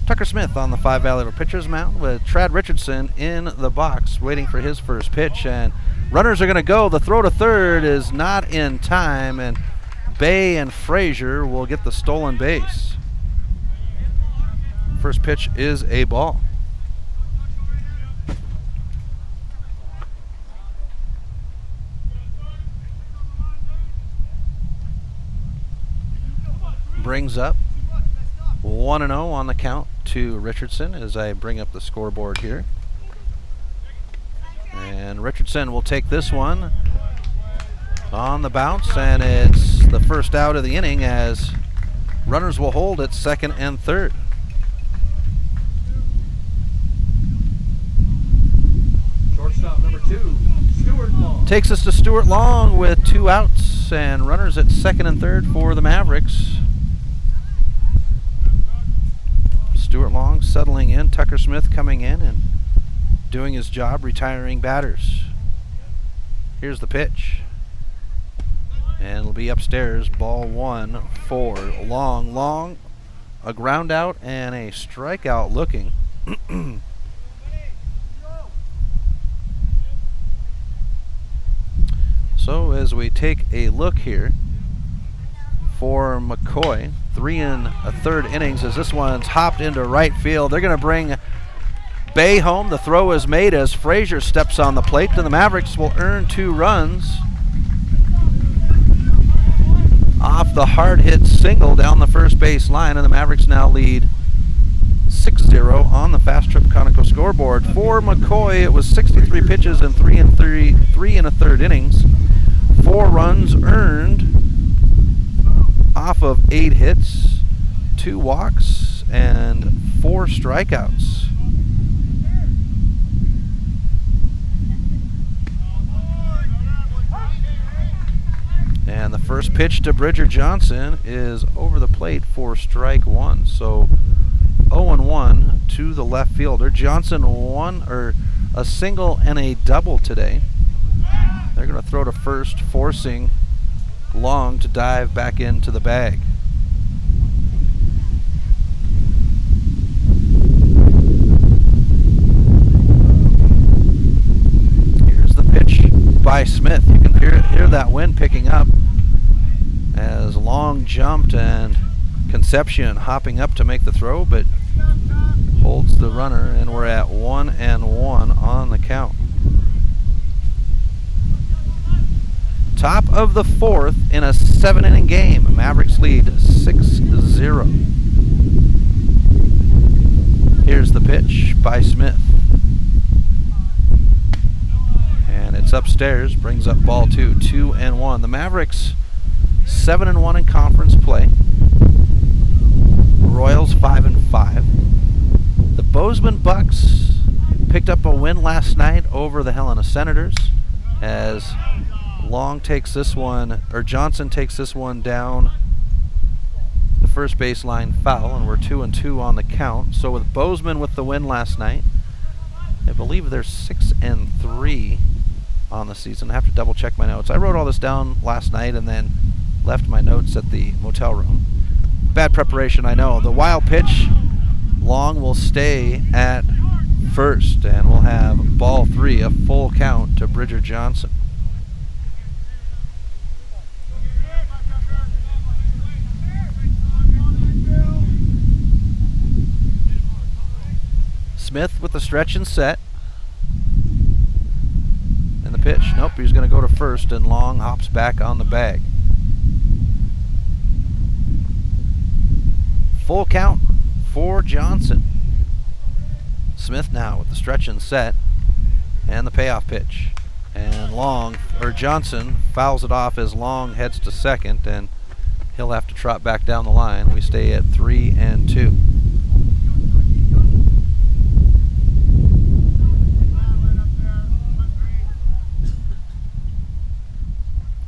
Tucker Smith on the Five Valley pitcher's mound with Trad Richardson in the box waiting for his first pitch. And runners are going to go. The throw to third is not in time, and Bay and Frazier will get the stolen base. First pitch is a ball. Brings up 1-0 on the count to Richardson as I bring up the scoreboard here. And Richardson will take this one on the bounce, and it's the first out of the inning as runners will hold at second and third. Shortstop number 2, Stuart Long. Takes us to Stuart Long with 2 outs. outs and runners at second and third for the Mavericks. Stuart Long settling in, Tucker Smith coming in and doing his job, retiring batters. Here's the pitch. And it'll be upstairs, ball 1 for Long. A ground out and a strikeout looking. So as we take a look here for McCoy, 3 1/3 innings as this one's hopped into right field. They're going to bring Bay home. The throw is made as Frazier steps on the plate, and the Mavericks will earn 2 runs off the hard hit single down the first base line, and the Mavericks now lead 6-0 on the Fast Trip Conoco scoreboard. For McCoy, it was 63 pitches in 3 1/3 innings. 4 runs earned off of 8 hits, 2 walks, and 4 strikeouts. And the first pitch to Bridger Johnson is over the plate for strike 1. So 0-1 to the left fielder. Johnson a single and a double today. They're going to throw to first, forcing Long to dive back into the bag. Here's the pitch by Smith. You can hear that wind picking up as Long jumped and Concepcion hopping up to make the throw, but holds the runner, and we're at 1-1 on the count. Top of the 4th in a 7-inning game. Mavericks lead 6-0. Here's the pitch by Smith. And it's upstairs, brings up ball 2, 2-1. The Mavericks 7-1 in conference play. Royals 5-5. The Bozeman Bucks picked up a win last night over the Helena Senators as Johnson takes this one down the first baseline foul, and we're 2-2 on the count. So with Bozeman with the win last night, I believe they're 6-3 on the season. I have to double check my notes. I wrote all this down last night and then left my notes at the motel room. Bad preparation, I know. The wild pitch, Long will stay at first, and we'll have ball 3, a full count to Bridger Johnson. Smith with the stretch and set. And the pitch. Nope, he's going to go to first, and Long hops back on the bag. Full count for Johnson. Smith now with the stretch and set, and the payoff pitch. And Johnson fouls it off as Long heads to second, and he'll have to trot back down the line. We stay at 3-2.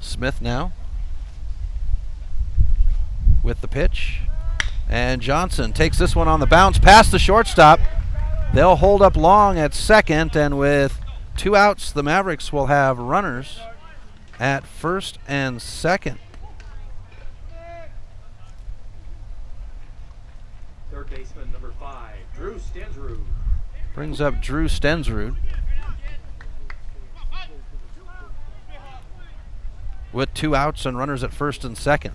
Smith now with the pitch, and Johnson takes this one on the bounce past the shortstop. They'll hold up Long at second, and with 2 outs, the Mavericks will have runners at first and second. Third baseman number 5, Drew Stensrud. Brings up Drew Stensrud with 2 outs and runners at first and second.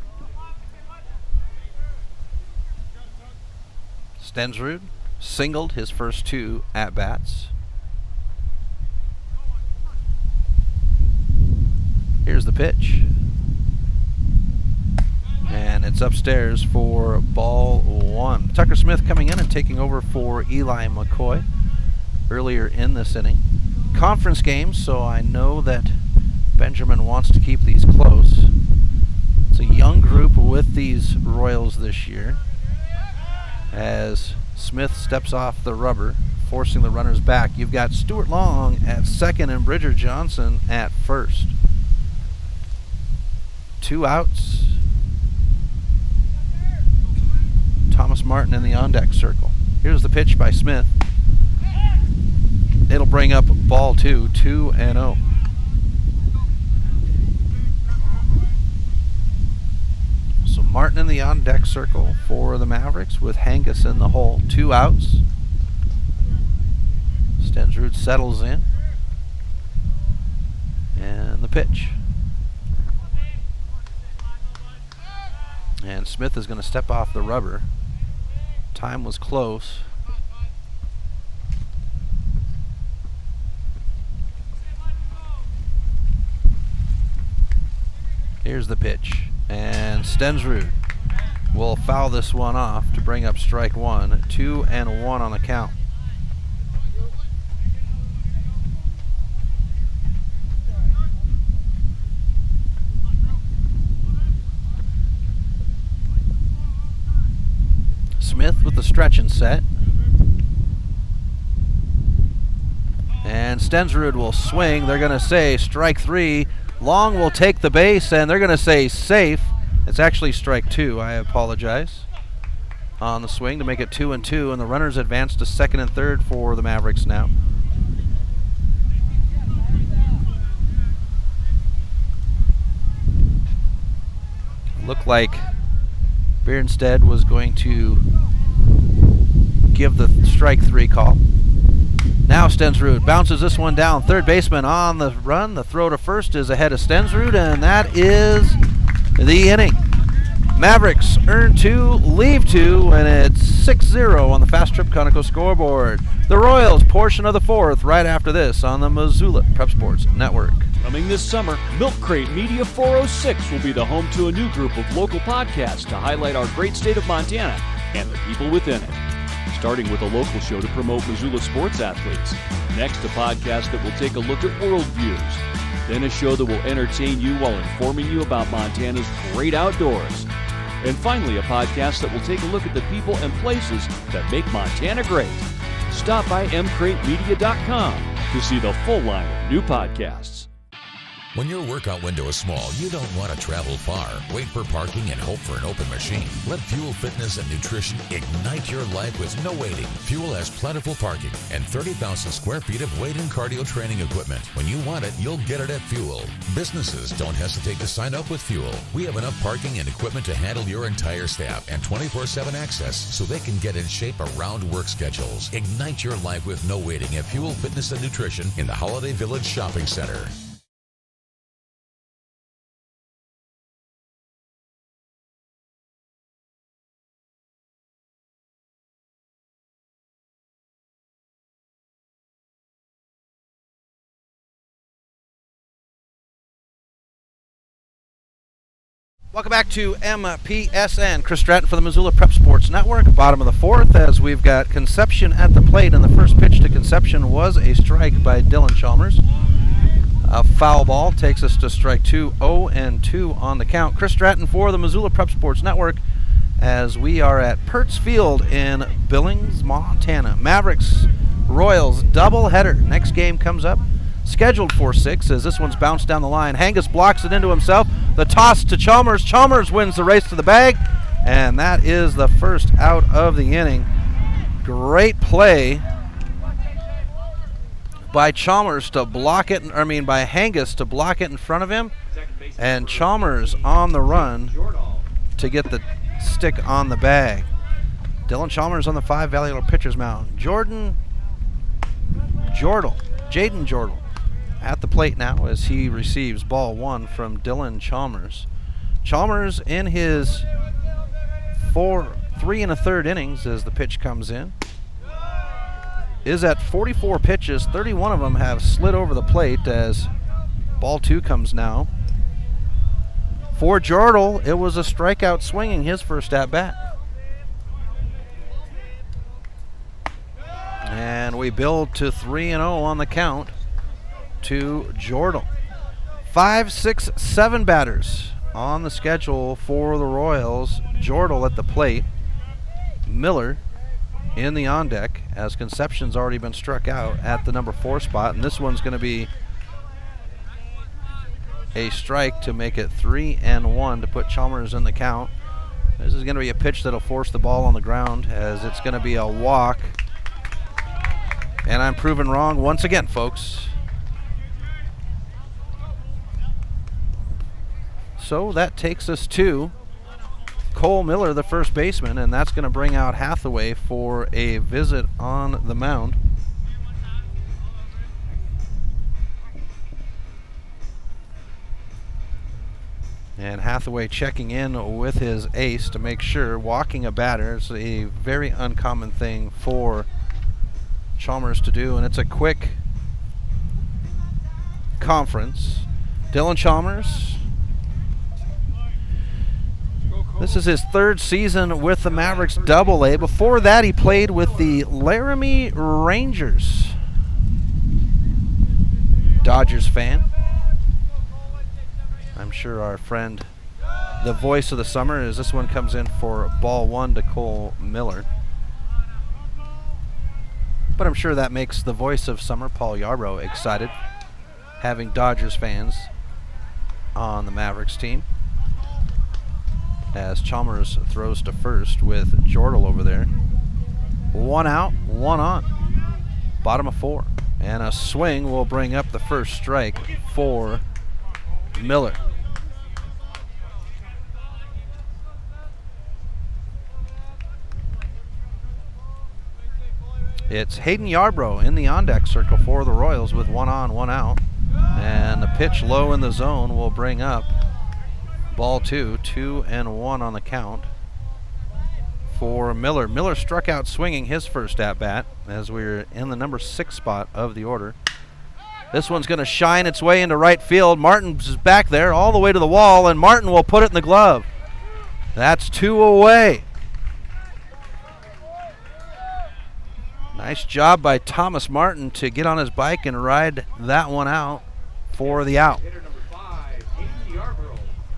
Stensrud singled his first 2 at-bats. Here's the pitch. And it's upstairs for ball 1. Tucker Smith coming in and taking over for Eli McCoy earlier in this inning. Conference games, so I know that Benjamin wants to keep these close. It's a young group with these Royals this year as Smith steps off the rubber, forcing the runners back. You've got Stuart Long at second and Bridger Johnson at first. 2 outs. Thomas Martin in the on-deck circle. Here's the pitch by Smith. It'll bring up ball 2, 2-0. So Martin in the on-deck circle for the Mavericks with Hangus in the hole. 2 outs. Stensrud settles in. And the pitch. And Smith is going to step off the rubber. Time was close. Here's the pitch. And Stensrud will foul this one off to bring up strike 1. 2-1 on the count. Smith with the stretch and set. And Stensrud will swing. They're going to say strike 3. Long will take the base, and they're going to say safe. It's actually strike 2. I apologize. On the swing to make it 2-2, and the runners advance to second and third for the Mavericks now. Looked like Bierenstedt was going to give the strike 3 call. Now Stensrud bounces this one down. Third baseman on the run. The throw to first is ahead of Stensrud, and that is the inning. Mavericks earn 2, leave 2, and it's 6-0 on the Fast Trip Conoco scoreboard. The Royals portion of the 4th right after this on the Missoula Prep Sports Network. Coming this summer, Milk Crate Media 406 will be the home to a new group of local podcasts to highlight our great state of Montana and the people within it. Starting with a local show to promote Missoula sports athletes. Next, a podcast that will take a look at worldviews. Then a show that will entertain you while informing you about Montana's great outdoors. And finally, a podcast that will take a look at the people and places that make Montana great. Stop by mcratemedia.com to see the full line of new podcasts. When your workout window is small, you don't want to travel far, wait for parking, and hope for an open machine. Let Fuel Fitness and Nutrition ignite your life with no waiting. Fuel has plentiful parking and 30,000 square feet of weight and cardio training equipment. When you want it, you'll get it at Fuel. Businesses don't hesitate to sign up with Fuel. We have enough parking and equipment to handle your entire staff and 24/7 access so they can get in shape around work schedules. Ignite your life with no waiting at Fuel Fitness and Nutrition in the Holiday Village Shopping Center. Welcome back to MPSN. Chris Stratton for the Missoula Prep Sports Network. Bottom of the 4th as we've got Conception at the plate, and the first pitch to Conception was a strike by Dylan Chalmers. A foul ball takes us to strike 2, 0-2 on the count. Chris Stratton for the Missoula Prep Sports Network as we are at Pertz Field in Billings, Montana. Mavericks Royals doubleheader. Next game comes up. Scheduled for 6 as this one's bounced down the line. Hangus blocks it into himself. The toss to Chalmers. Chalmers wins the race to the bag, and that is the first out of the inning. Great play by Chalmers to block it, by Hangus to block it in front of him, and Chalmers on the run to get the stick on the bag. Dylan Chalmers on the 5 valuable pitcher's mound. Jaden Jordal at the plate now as he receives ball 1 from Dylan Chalmers. Chalmers in his 3 1/3 innings as the pitch comes in is at 44 pitches. 31 of them have slid over the plate as ball 2 comes now. For Jordal, it was a strikeout swinging his first at bat. And we build to 3-0 on the count to Jordal. 5, 6, 7 batters on the schedule for the Royals. Jordal at the plate. Miller in the on deck as Conception's already been struck out at the number 4 spot, and this one's going to be a strike to make it 3-1 to put Chalmers in the count. This is going to be a pitch that'll force the ball on the ground, as it's going to be a walk. And I'm proven wrong once again, folks. So that takes us to Cole Miller, the first baseman, and that's going to bring out Hathaway for a visit on the mound. And Hathaway checking in with his ace to make sure, walking a batter is a very uncommon thing for Chalmers to do, and it's a quick conference. Dylan Chalmers, this is his third season with the Mavericks Double-A. Before that, he played with the Laramie Rangers. Dodgers fan. I'm sure our friend, the voice of the summer, as this one comes in for ball one to Cole Miller. But I'm sure that makes the voice of summer, Paul Yarbrough, excited, having Dodgers fans on the Mavericks team. As Chalmers throws to first with Jordal over there. 1 out, 1 on. Bottom of 4. And a swing will bring up the first strike for Miller. It's Hayden Yarbrough in the on-deck circle for the Royals with 1 on, 1 out. And the pitch low in the zone will bring up ball 2, 2-1 on the count for Miller. Miller struck out swinging his first at-bat as we're in the number 6 spot of the order. This one's going to shine its way into right field. Martin's back there all the way to the wall, and Martin will put it in the glove. That's 2 away. Nice job by Thomas Martin to get on his bike and ride that one out for the out.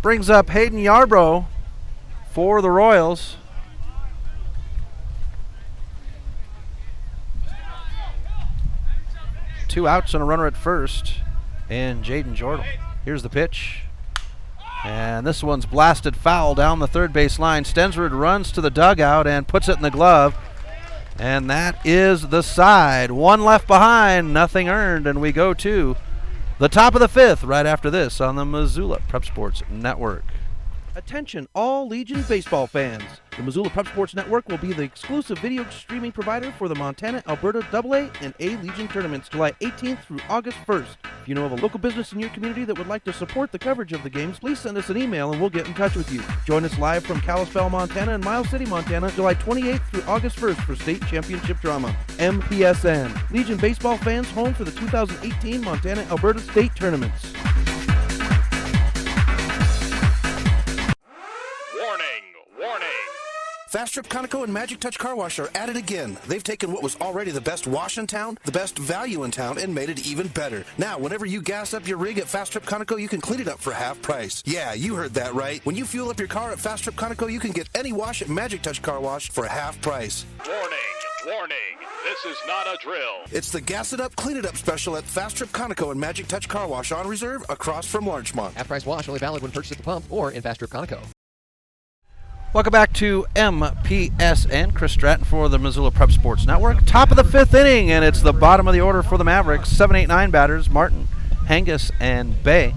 Brings up Hayden Yarbrough for the Royals. Two outs and a runner at first, and Jaden Jordal. Here's the pitch, and this one's blasted foul down the third base line. Stensrud runs to the dugout and puts it in the glove, and that is the side. 1 left behind, nothing earned, and we go to the top of the 5th right after this on the Missoula Prep Sports Network. Attention all Legion baseball fans. The Missoula Prep Sports Network will be the exclusive video streaming provider for the Montana, Alberta AA and A Legion tournaments July 18th through August 1st. If you know of a local business in your community that would like to support the coverage of the games, please send us an email and we'll get in touch with you. Join us live from Kalispell, Montana and Miles City, Montana, July 28th through August 1st for state championship drama. MPSN. Legion baseball fans home for the 2018 Montana, Alberta state tournaments. Fast Trip Conoco and Magic Touch Car Wash are at it again. They've taken what was already the best wash in town, the best value in town, and made it even better. Now, whenever you gas up your rig at Fast Trip Conoco, you can clean it up for half price. Yeah, you heard that right. When you fuel up your car at Fast Trip Conoco, you can get any wash at Magic Touch Car Wash for half price. Warning, warning, this is not a drill. It's the Gas It Up, Clean It Up special at Fast Trip Conoco and Magic Touch Car Wash on reserve across from Larchmont. Half-price wash only valid when purchased at the pump or in Fast Trip Conoco. Welcome back to MPSN. Chris Stratton for the Missoula Prep Sports Network. Top of the 5th inning, and it's the bottom of the order for the Mavericks. 7, 8, 9 batters, Martin, Hengis, and Bay.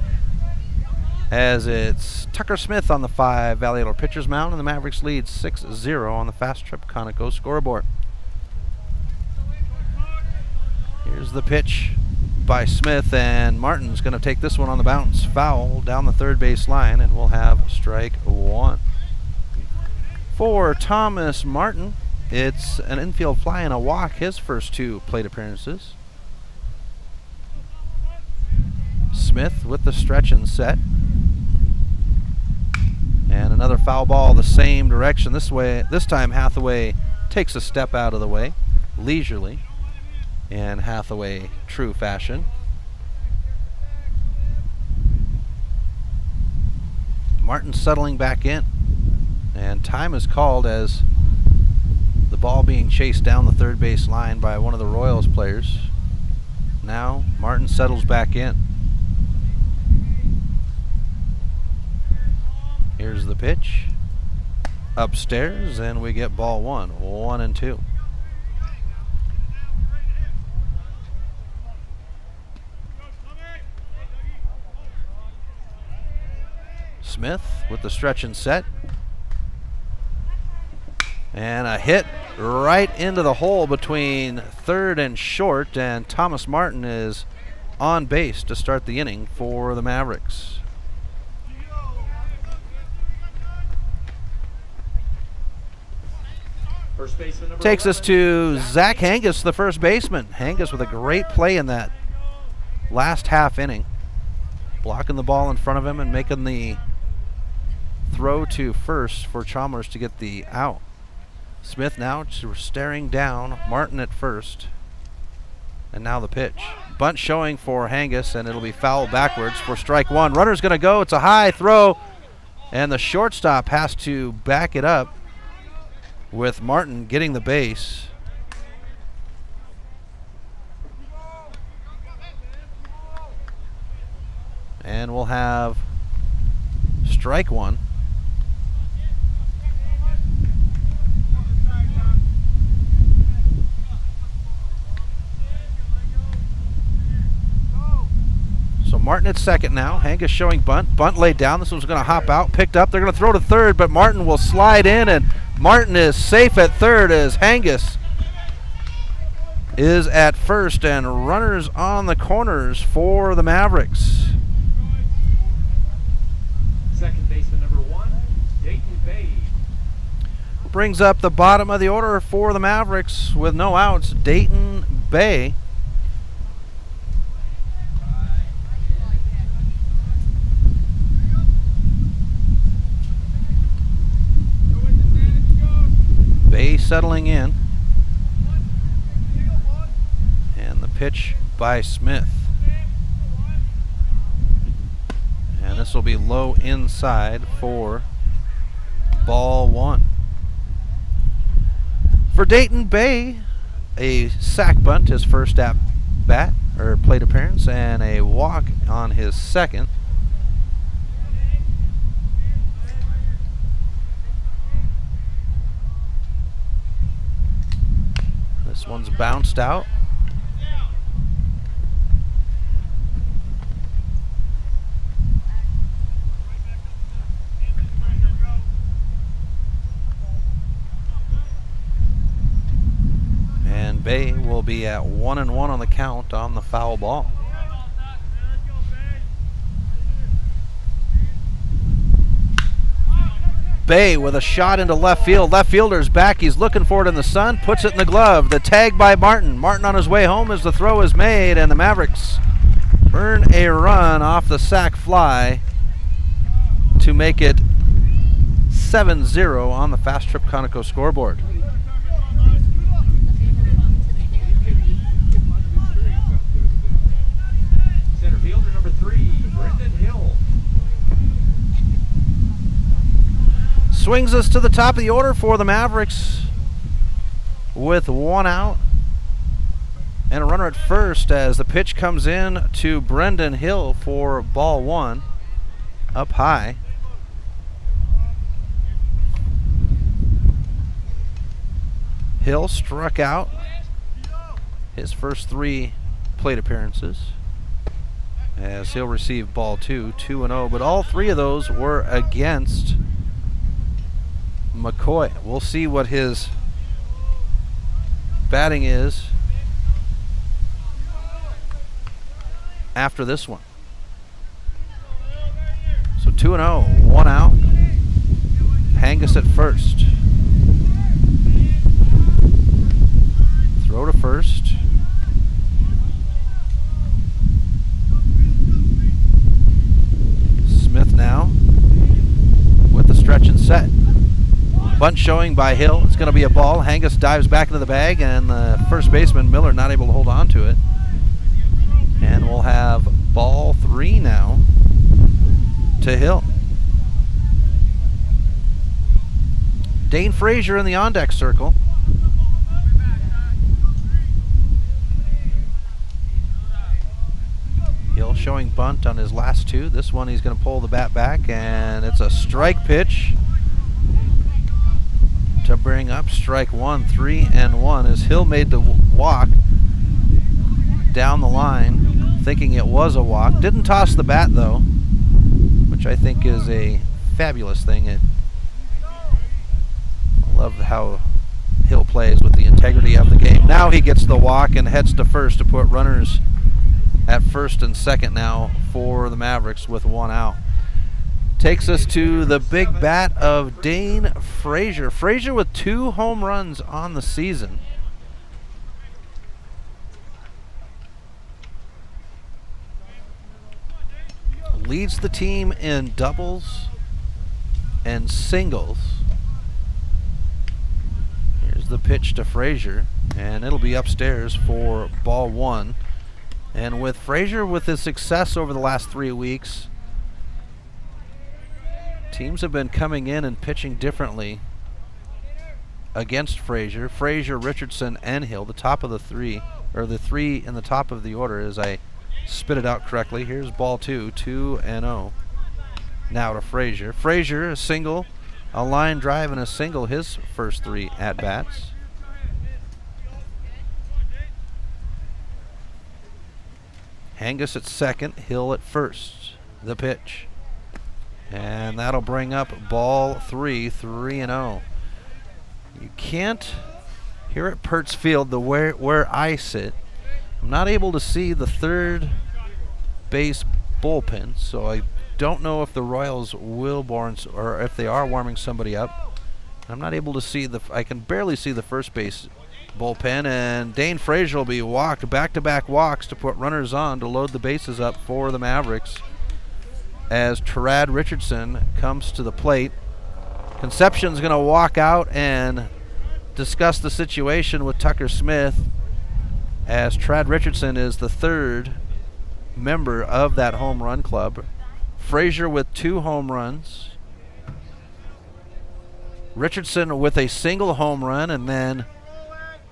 As it's Tucker Smith on the 5 Valley Elder pitcher's mound, and the Mavericks lead 6-0 on the Fast Trip Conoco scoreboard. Here's the pitch by Smith, and Martin's going to take this one on the bounce. Foul down the third base line, and we'll have strike 1. For Thomas Martin, it's an infield fly and a walk, his first 2 plate appearances. Smith with the stretch and set. And another foul ball the same direction. This time Hathaway takes a step out of the way, leisurely, in Hathaway true fashion. Martin settling back in. And time is called as the ball being chased down the third base line by one of the Royals players. Now Martin settles back in. Here's the pitch. Upstairs, and we get ball 1, 1-2. Smith with the stretch and set. And a hit right into the hole between third and short, and Thomas Martin is on base to start the inning for the Mavericks. Takes us to Zach Hangus, the first baseman. Hangus with a great play in that last half inning, blocking the ball in front of him and making the throw to first for Chalmers to get the out. Smith now staring down Martin at first. And now the pitch. Bunt showing for Hangus, and it'll be foul backwards for strike 1. Runner's going to go. It's a high throw, and the shortstop has to back it up with Martin getting the base. And we'll have strike 1. So Martin at second now. Hangus showing bunt. Bunt laid down. This one's going to hop out. Picked up. They're going to throw to third, but Martin will slide in, and Martin is safe at third as Hangus is at first, and runners on the corners for the Mavericks. Second baseman number 1, Dayton Bay. Brings up the bottom of the order for the Mavericks with no outs, Dayton Bay. Bay settling in. And the pitch by Smith. And this will be low inside for ball 1. For Dayton Bay, a sac bunt, his first at bat or plate appearance, and a walk on his second. This one's bounced out. And Bay will be at 1-1 on the count on the foul ball. Bay with a shot into left field. Left fielder's back. He's looking for it in the sun. Puts it in the glove. The tag by Martin. Martin on his way home as the throw is made, and the Mavericks earn a run off the sac fly to make it 7-0 on the Fast Trip Conoco scoreboard. Center fielder number 3, Brendan Hill. Swings us to the top of the order for the Mavericks with 1 out and a runner at first as the pitch comes in to Brendan Hill for ball 1, up high. Hill struck out his first 3 plate appearances as he'll receive ball 2, 2-0, but all 3 of those were against McCoy. We'll see what his batting is after this one. So 2-0, 1 out. Hangus at first. Throw to first. Smith now with the stretch and set. Bunt showing by Hill. It's going to be a ball. Hangus dives back into the bag, and the first baseman, Miller, not able to hold on to it. And we'll have ball 3 now to Hill. Dane Frazier in the on-deck circle. Hill showing bunt on his last two. This one he's going to pull the bat back, and it's a strike pitch to bring up strike one. 3-1 as Hill made the walk down the line, thinking it was a walk. Didn't toss the bat, though, which I think is a fabulous thing. I love how Hill plays with the integrity of the game. Now he gets the walk and heads to first to put runners at first and second now for the Mavericks with one out. Takes us to the big bat of Dane Frazier. Frazier with 2 home runs on the season. Leads the team in doubles and singles. Here's the pitch to Frazier, and it'll be upstairs for ball 1. And with Frazier, with his success over the last 3 weeks, teams have been coming in and pitching differently against Frazier. Frazier, Richardson, and Hill, the top of the three, or the three in the top of the order, as I spit it out correctly. Here's ball 2, 2-0. Now to Frazier. Frazier, a single, a line drive, and a single his first 3 at-bats. Hangus at second, Hill at first. The pitch. And that'll bring up ball 3, 3-0. You can't, here at Perts Field, where I sit, I'm not able to see the third base bullpen, so I don't know if the Royals will or if they are warming somebody up. I'm not able to see I can barely see the first base bullpen, and Dane Frazier will be walked, back-to-back walks to put runners on to load the bases up for the Mavericks as Trad Richardson comes to the plate. Conception's going to walk out and discuss the situation with Tucker Smith, as Trad Richardson is the 3rd member of that home run club. Frazier with 2 home runs. Richardson with a single home run, and then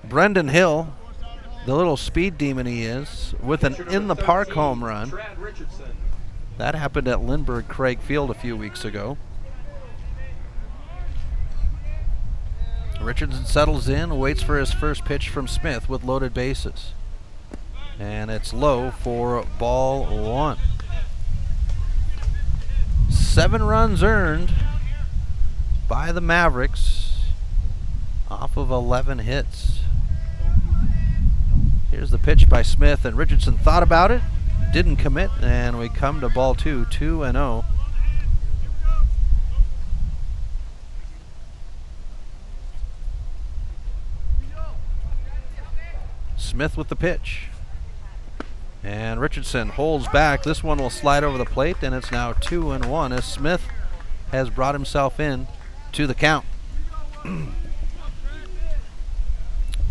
Brendan Hill, the little speed demon he is, with an in-the-park home run. That happened at Lindbergh Craig Field a few weeks ago. Richardson settles in, waits for his first pitch from Smith with loaded bases. And it's low for ball 1. 7 runs earned by the Mavericks off of 11 hits. Here's the pitch by Smith, and Richardson thought about it, didn't commit, and we come to ball 2, 2-0. Smith with the pitch. And Richardson holds back. This one will slide over the plate, and it's now 2-1 as Smith has brought himself in to the count.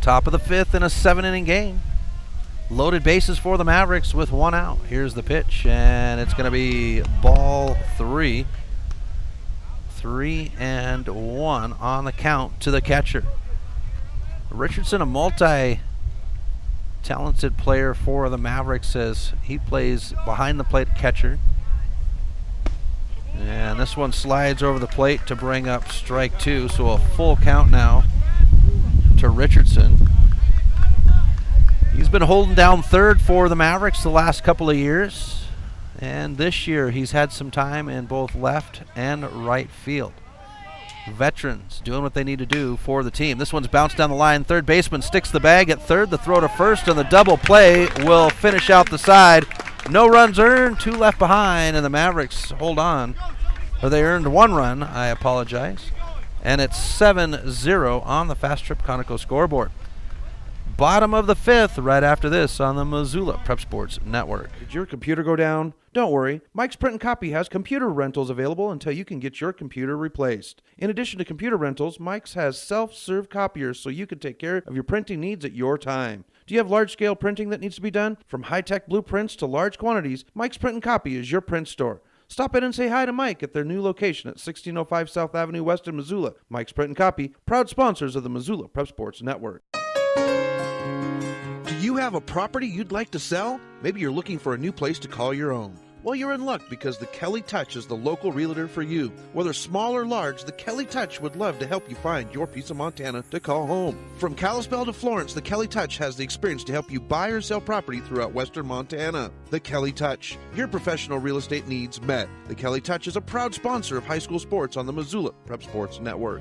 Top of the 5th in a 7-inning game. Loaded bases for the Mavericks with 1 out. Here's the pitch, and it's going to be ball 3. 3-1 on the count to the catcher. Richardson, a multi-talented player for the Mavericks, as he plays behind the plate catcher. And this one slides over the plate to bring up strike 2, so a full count now to Richardson. He's been holding down third for the Mavericks the last couple of years, and this year he's had some time in both left and right field. Veterans doing what they need to do for the team. This one's bounced down the line. Third baseman sticks the bag at third. The throw to first, and the double play will finish out the side. No runs earned, 2 left behind, and the Mavericks hold on. Or they earned 1 run, I apologize. And it's 7-0 on the Fast Trip Conoco scoreboard. Bottom of the 5th right after this on the Missoula Prep Sports Network. Did your computer go down? Don't worry. Mike's Print and Copy has computer rentals available until you can get your computer replaced. In addition to computer rentals, Mike's has self-serve copiers so you can take care of your printing needs at your time. Do you have large-scale printing that needs to be done? From high-tech blueprints to large quantities, Mike's Print and Copy is your print store. Stop in and say hi to Mike at their new location at 1605 South Avenue West in Missoula. Mike's Print and Copy, proud sponsors of the Missoula Prep Sports Network. Do you have have a property you'd like to sell? Maybe you're looking for a new place to call your own. Well, you're in luck because the Kelly Touch is the local realtor for you. Whether small or large, the Kelly Touch would love to help you find your piece of Montana to call home. From Kalispell to Florence, the Kelly Touch has the experience to help you buy or sell property throughout western Montana. The Kelly Touch, your professional real estate needs met. The Kelly Touch is a proud sponsor of high school sports on the Missoula Prep Sports Network.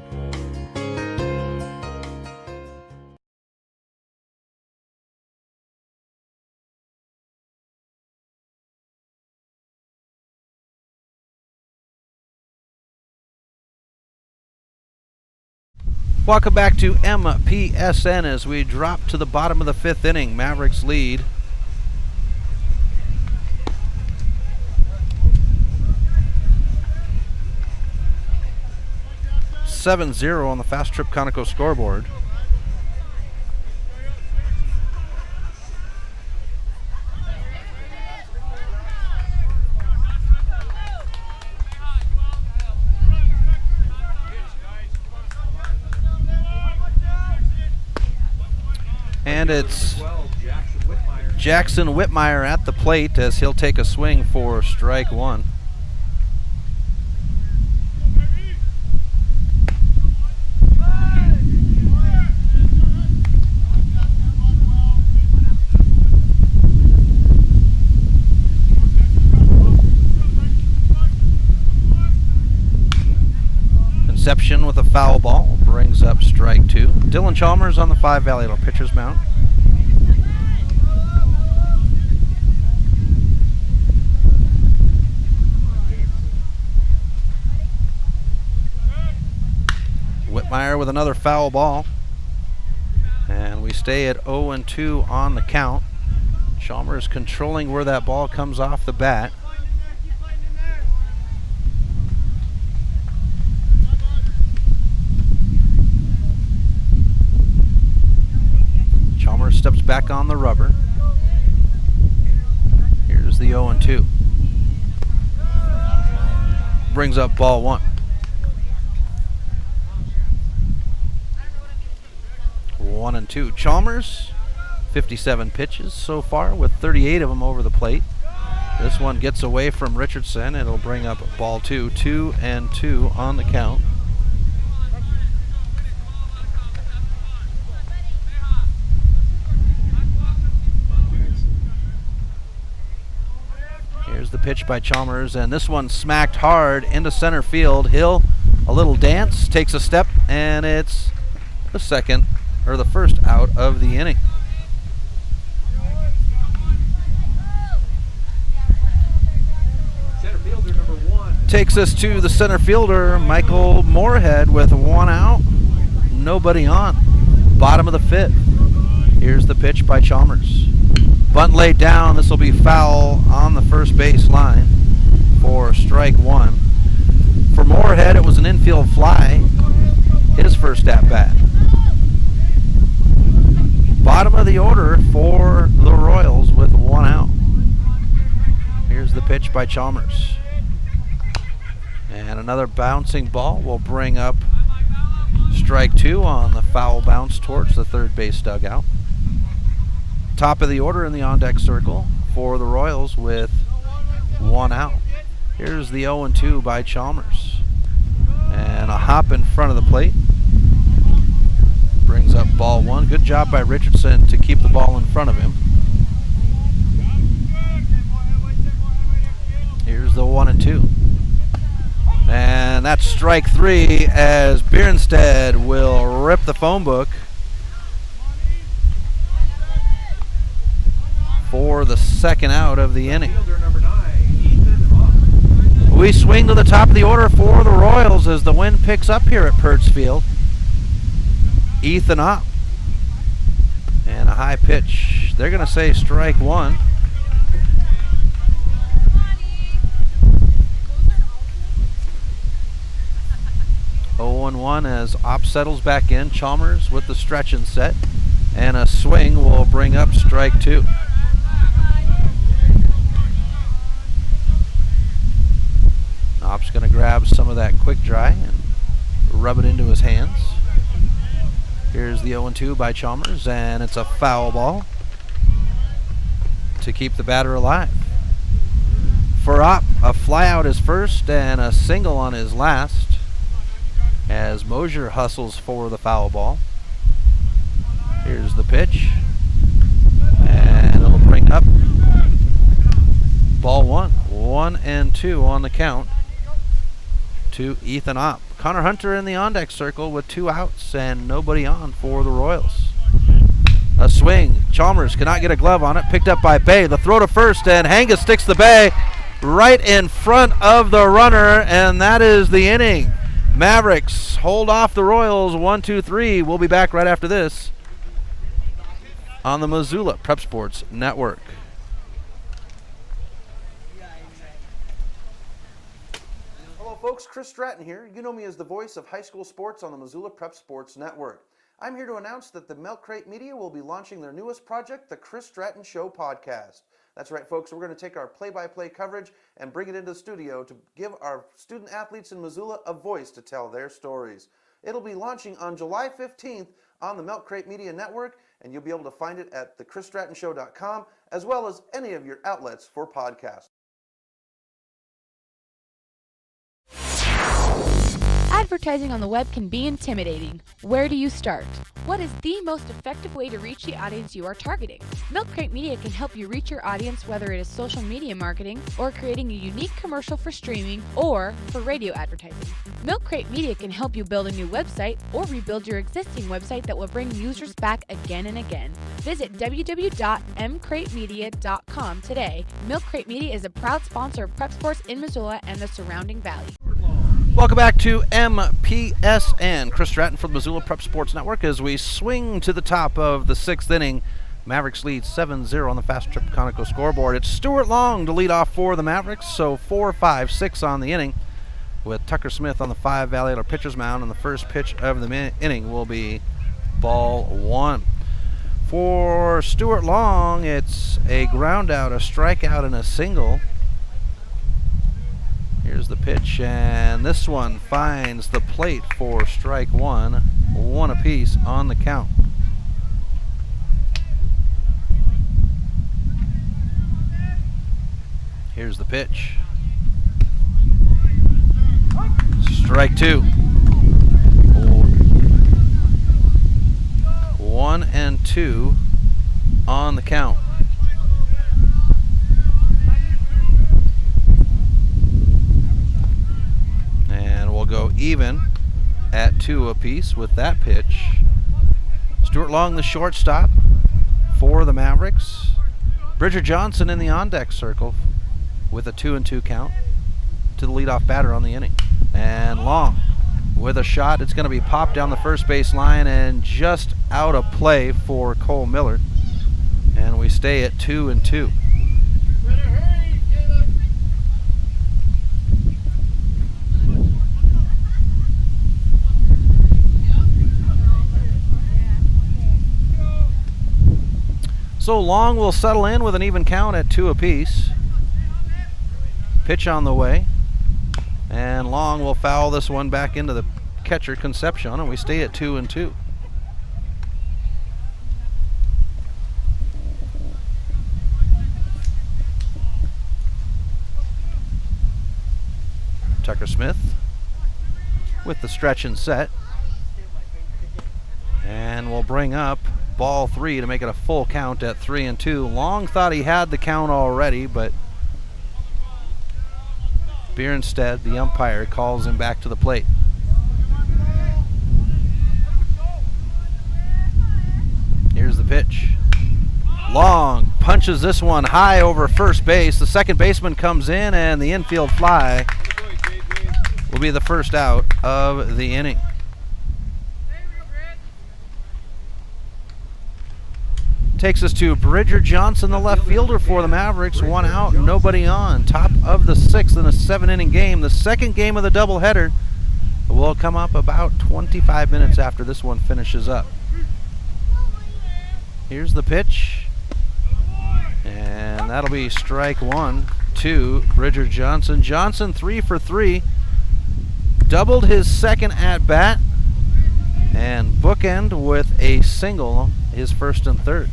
Welcome back to MPSN as we drop to the bottom of the 5th inning. Mavericks lead. (7-0) on the Fast Trip Conoco scoreboard. And it's Jackson Whitmire at the plate as he'll take a swing for strike one. Inception with a foul ball brings up strike two. Dylan Chalmers on the 5 Valley pitcher's mound. Whitmire with another foul ball. And we stay at 0-2 on the count. Chalmers controlling where that ball comes off the bat. Chalmers steps back on the rubber. Here's the 0-2. Brings up ball one. 1-2. Chalmers, 57 pitches so far with 38 of them over the plate. This one gets away from Richardson. It'll bring up ball two. 2-2 on the count. Here's the pitch by Chalmers, and this one smacked hard into center field. Hill, a little dance, takes a step, and it's the first out of the inning. Center fielder number 1. Takes us to the center fielder, Michael Moorhead, with 1 out, nobody on. Bottom of the 5th. Here's the pitch by Chalmers. Bunt laid down. This will be foul on the first base line for strike one. For Moorhead, it was an infield fly, his first at bat. Bottom of the order for the Royals with 1 out. Here's the pitch by Chalmers. And another bouncing ball will bring up strike two on the foul bounce towards the third base dugout. Top of the order in the on-deck circle for the Royals with 1 out. Here's the 0-2 by Chalmers. And a hop in front of the plate. Brings up ball one. Good job by Richardson to keep the ball in front of him. Here's the 1-2. And that's strike three as Bierenstead will rip the phone book for the second out of the inning. We swing to the top of the order for the Royals as the wind picks up here at Perts Field. Ethan Opp. And a high pitch. They're going to say strike one. (0-1) as Opp settles back in. Chalmers with the stretch and set. And a swing will bring up strike two. Opp's going to grab some of that quick dry and rub it into his hands. Here's the 0-2 by Chalmers, and it's a foul ball. to keep the batter alive. For Opp, a flyout is first and a single on his last as Mosier hustles for the foul ball. Here's the pitch, and it'll bring up ball one. 1-2 on the count to Ethan Opp. Connor Hunter in the on-deck circle with 2 outs and nobody on for the Royals. A swing. Chalmers cannot get a glove on it. Picked up by Bay. The throw to first, and Hanga sticks the Bay right in front of the runner, and that is the inning. Mavericks hold off the Royals 1-2-3. We'll be back right after this on the Missoula Prep Sports Network. Hello folks, Chris Stratton here. You know me as the voice of high school sports on the Missoula Prep Sports Network. I'm here to announce that the Milk Crate Media will be launching their newest project, the Chris Stratton Show podcast. That's right, folks. We're going to take our play-by-play coverage and bring it into the studio to give our student athletes in Missoula a voice to tell their stories. It'll be launching on July 15th on the Milk Crate Media Network, and you'll be able to find it at thechrisstrattonshow.com, as well as any of your outlets for podcasts. Advertising on the web can be intimidating. Where do you start? What is the most effective way to reach the audience you are targeting? Milk Crate Media can help you reach your audience, whether it is social media marketing or creating a unique commercial for streaming or for radio advertising. Milk Crate Media can help you build a new website or rebuild your existing website that will bring users back again and again. Visit www.mcratemedia.com today. Milk Crate Media is a proud sponsor of Prep Sports in Missoula and the surrounding valley. Welcome back to MPSN. Chris Stratton from the Missoula Prep Sports Network as we swing to the top of the 6th inning. Mavericks lead 7-0 on the Fast Trip Conoco scoreboard. It's Stuart Long to lead off for the Mavericks, so 4-5-6 on the inning, with Tucker Smith on the 5 Valley at our pitcher's mound, and the first pitch of the inning will be ball 1. For Stuart Long, it's a ground out, a strikeout, and a single. Here's the pitch, and this one finds the plate for strike 1. 1 apiece on the count. Here's the pitch. Strike 2. 1-2 on the count. And we'll go even at 2 apiece with that pitch. Stuart Long, the shortstop for the Mavericks. Bridger Johnson in the on-deck circle with a 2-2 count to the leadoff batter on the inning. And Long with a shot. It's going to be popped down the first base line and just out of play for Cole Miller. And we stay at 2-2. So Long will settle in with an even count at 2 apiece. Pitch on the way. And Long will foul this one back into the catcher, Concepcion, and we stay at 2-2. Tucker Smith with the stretch and set. And we'll bring up ball 3 to make it a full count at 3-2. Long thought he had the count already, but Bierenstead, the umpire, calls him back to the plate. Here's the pitch. Long punches this one high over first base. The second baseman comes in, and the infield fly will be the first out of the inning. Takes us to Bridger Johnson, the left fielder for the Mavericks. 1 out, nobody on. Top of the 6th in a 7-inning game. The second game of the doubleheader will come up about 25 minutes after this one finishes up. Here's the pitch. And that'll be strike 1 to Bridger Johnson. Johnson 3 for 3. Doubled his second at bat. And bookend with a single his first and third.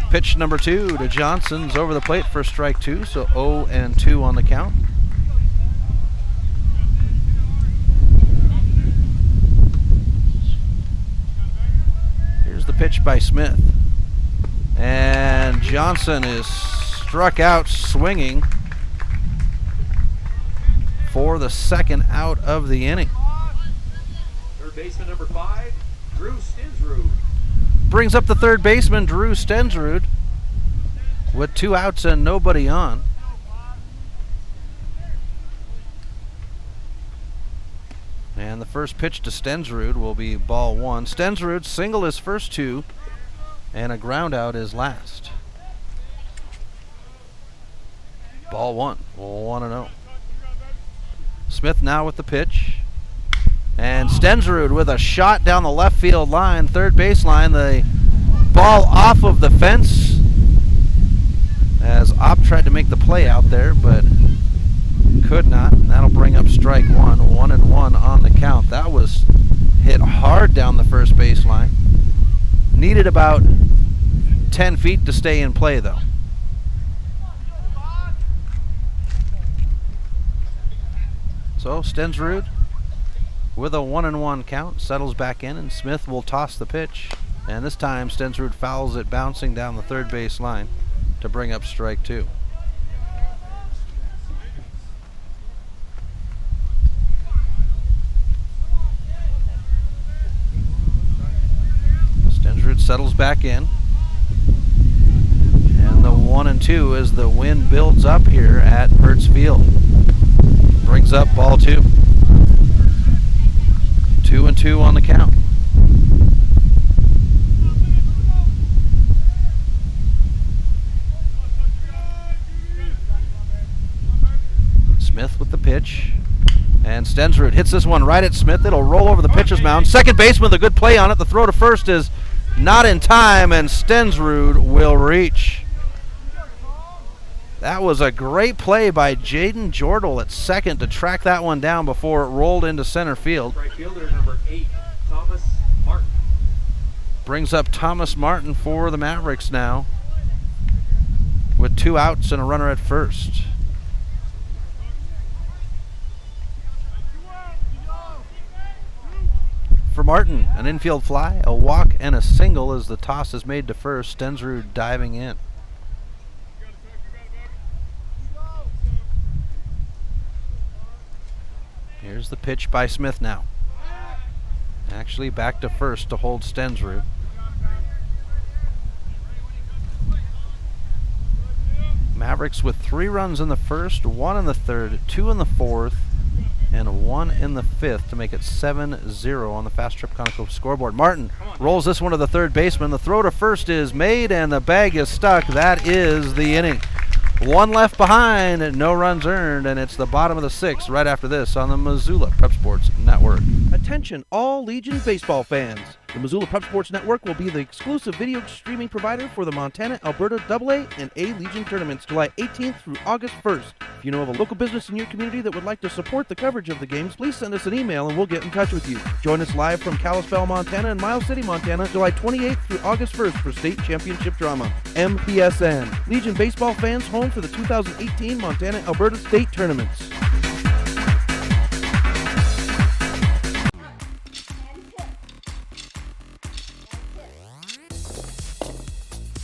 Pitch number 2 to Johnson's over the plate for strike 2, so 0-2 on the count. Here's the pitch by Smith. And Johnson is struck out swinging for the second out of the inning. Third baseman number 5, Drew Stensrud. Brings up the third baseman, Drew Stensrud, with 2 outs and nobody on. And the first pitch to Stensrud will be ball 1. Stensrud single his first 2, and a ground out is last. Ball 1, 1-0. Smith now with the pitch. And Stensrud with a shot down the left field line, third base line. The ball off of the fence as Opp tried to make the play out there, but could not. That'll bring up strike 1, 1-1 on the count. That was hit hard down the first base line. Needed about 10 feet to stay in play, though. So Stensrud with a 1-1 count settles back in, and Smith will toss the pitch. And this time Stensrud fouls it, bouncing down the third base line to bring up strike 2. Stensrud settles back in. And the 1-2 as the wind builds up here at Hertz Field. Brings up ball 2. 2-2 on the count. Smith with the pitch. And Stensrud hits this one right at Smith. It'll roll over the pitcher's mound. Second baseman with a good play on it. The throw to first is not in time, and Stensrud will reach. That was a great play by Jaden Jordal at second to track that one down before it rolled into center field. Right fielder number 8, Thomas Martin. Brings up Thomas Martin for the Mavericks now, with 2 outs and a runner at first. For Martin, an infield fly, a walk, and a single as the toss is made to first. Stensrud diving in. Here's the pitch by Smith now. Actually back to first to hold Stensrud. Mavericks with 3 runs in the first, 1 in the third, 2 in the fourth, and 1 in the fifth to make it 7-0 on the Fast Trip Conoco scoreboard. Martin rolls this one to the third baseman. The throw to first is made, and the bag is stuck. That is the inning. 1 left behind, no runs earned, and it's the bottom of the 6th right after this on the Missoula Prep Sports Network. Attention all Legion baseball fans. The Missoula Prep Sports Network will be the exclusive video streaming provider for the Montana, Alberta AA and A Legion tournaments July 18th through August 1st. If you know of a local business in your community that would like to support the coverage of the games, please send us an email and we'll get in touch with you. Join us live from Kalispell, Montana and Miles City, Montana, July 28th through August 1st for state championship drama. MPSN. Legion baseball fans home for the 2018 Montana, Alberta state tournaments.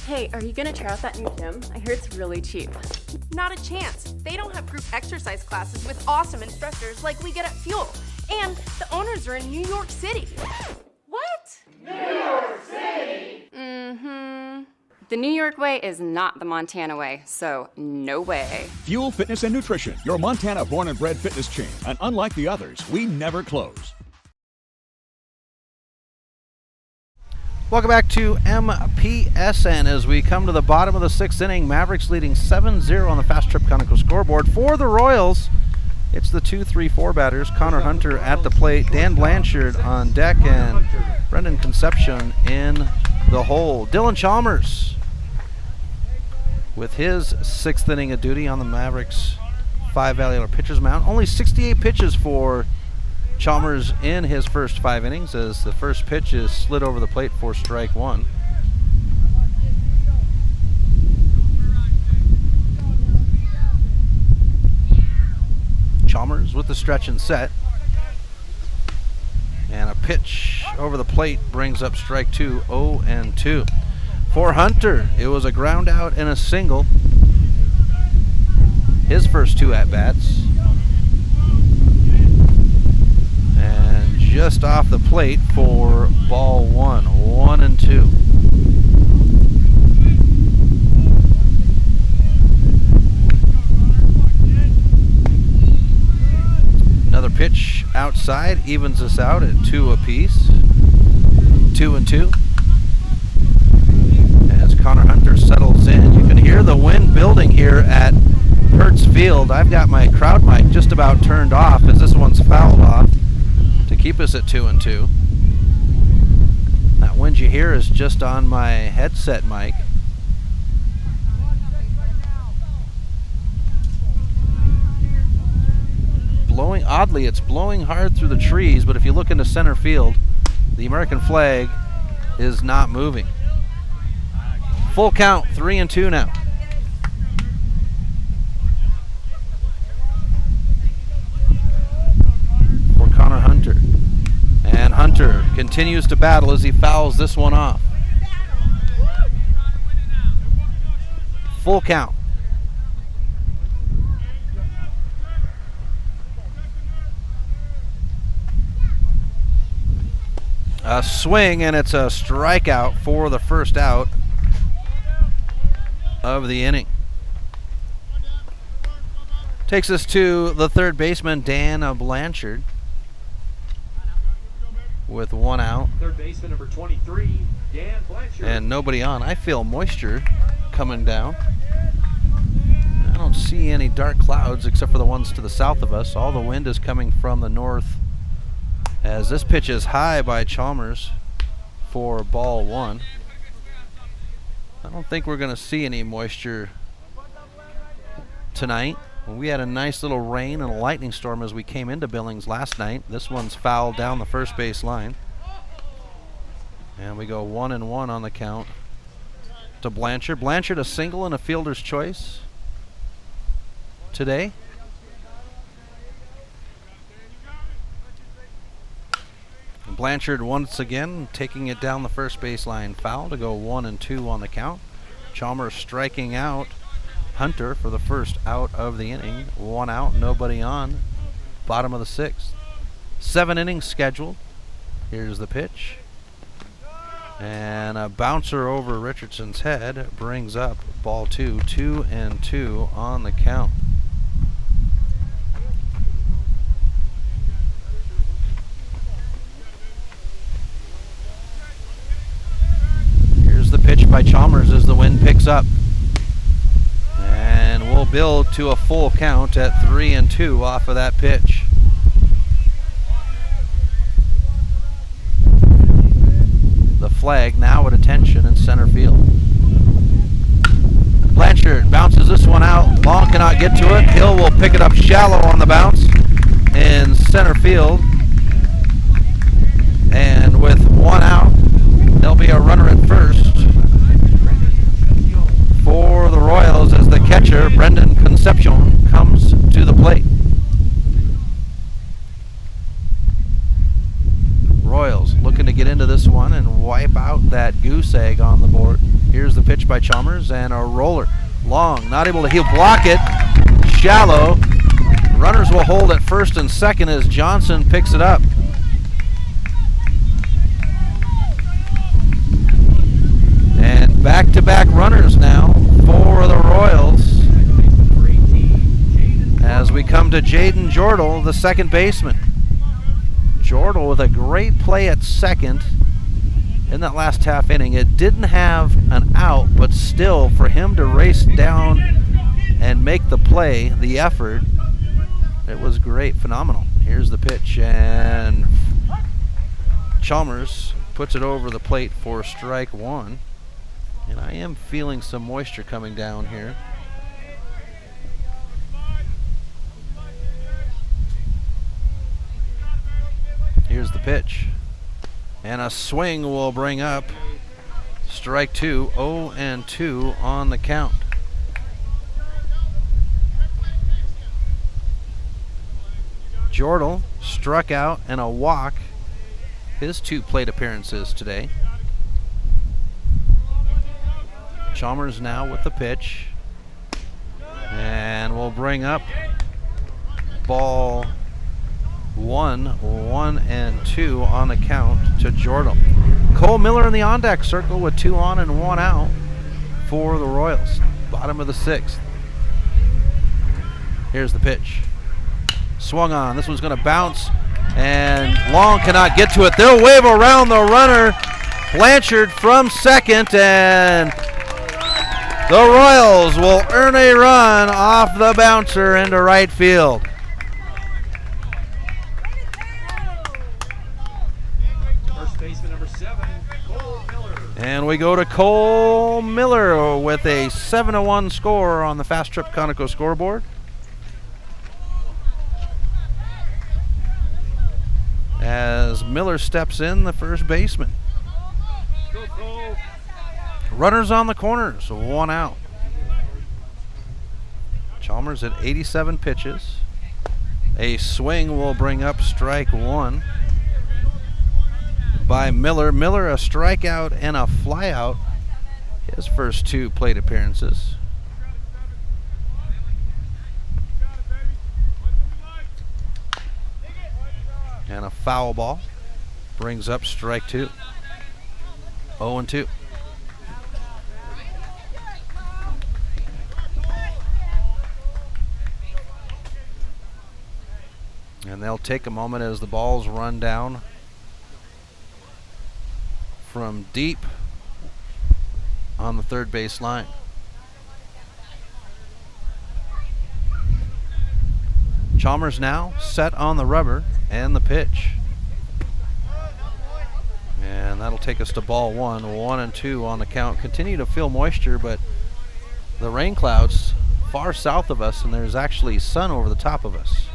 Hey, are you gonna try out that new gym? I hear it's really cheap. Not a chance. They don't have group exercise classes with awesome instructors like we get at Fuel. And the owners are in New York City. What? New York City! Mm-hmm. The New York way is not the Montana way, so no way. Fuel Fitness and Nutrition, your Montana born and bred fitness chain. And unlike the others, we never close. Welcome back to MPSN as we come to the bottom of the 6th inning. Mavericks leading 7-0 on the Fast Trip Conoco scoreboard. For the Royals, it's the 2-3-4 batters. Connor Hunter at the plate, Dan Blanchard on deck, and Brendan Concepcion in the hole. Dylan Chalmers with his 6th inning of duty on the Mavericks 5-value pitcher's mound. Only 68 pitches for Chalmers in his first 5 innings as the first pitch is slid over the plate for strike 1. Chalmers with the stretch and set. And a pitch over the plate brings up strike 2, 0-2. For Hunter, it was a ground out and a single. His first 2 at-bats. And just off the plate for ball 1, 1-2. Another pitch outside evens us out at 2 apiece. 2-2. As Connor Hunter settles in, you can hear the wind building here at Hertz Field. I've got my crowd mic just about turned off as this one's fouled off to keep us at 2-2. That wind you hear is just on my headset mic. Blowing, oddly, it's blowing hard through the trees, but if you look into center field, the American flag is not moving. Full count, 3-2 now. For Connor Hunter. And Hunter continues to battle as he fouls this one off. Full count. A swing, and it's a strikeout for the first out of the inning. Takes us to the third baseman, Dan Blanchard, with 1 out. Third baseman number 23, Dan Blanchard. And nobody on. I feel moisture coming down. I don't see any dark clouds except for the ones to the south of us. All the wind is coming from the north. As this pitch is high by Chalmers for ball 1. I don't think we're going to see any moisture tonight. We had a nice little rain and a lightning storm as we came into Billings last night. This one's fouled down the first base line. And we go 1-1 on the count to Blanchard. Blanchard a single and a fielder's choice today. Blanchard once again taking it down the first baseline foul to go 1-2 on the count. Chalmers striking out Hunter for the first out of the inning. 1 out, nobody on. Bottom of the 6th. 7 innings scheduled. Here's the pitch. And a bouncer over Richardson's head brings up ball 2. 2-2 on the count. The pitch by Chalmers as the wind picks up. And we'll build to a full count at 3-2 off of that pitch. The flag now at attention in center field. Blanchard bounces this one out. Long cannot get to it. Hill will pick it up shallow on the bounce in center field. And with 1 out, there'll be a runner at first for the Royals as the catcher, Brendan Concepcion, comes to the plate. Royals looking to get into this one and wipe out that goose egg on the board. Here's the pitch by Chalmers and a roller. Long, not able to, he'll block it. Shallow. Runners will hold at first and second as Johnson picks it up. And back-to-back runners now for the Royals as we come to Jaden Jordal, the second baseman. Jordal with a great play at second in that last half inning. It didn't have an out, but still for him to race down and make the play, the effort, it was great, phenomenal. Here's the pitch, and Chalmers puts it over the plate for strike 1. And I am feeling some moisture coming down here. Here's the pitch. And a swing will bring up strike 2, 0-2 on the count. Jordal struck out and a walk. His 2 plate appearances today. Chalmers now with the pitch. And we'll bring up ball 1-1-2 on the count to Jordal. Cole Miller in the on-deck circle with 2 on and 1 out for the Royals. Bottom of the 6th. Here's the pitch. Swung on. This one's going to bounce, and Long cannot get to it. They'll wave around the runner, Blanchard, from second, and the Royals will earn a run off the bouncer into right field. First baseman number 7, Cole Miller. And we go to Cole Miller with a 7-1 score on the Fast Trip Conoco scoreboard. As Miller steps in, the first baseman. Runners on the corners, 1 out. Chalmers at 87 pitches. A swing will bring up strike 1 by Miller. Miller a strikeout and a flyout. His first 2 plate appearances. And a foul ball brings up strike 2. 0-2. And they'll take a moment as the balls run down from deep on the third base line. Chalmers now set on the rubber and the pitch. And that'll take us to ball 1. 1-2 on the count. Continue to feel moisture, but the rain clouds far south of us, and there's actually sun over the top of us.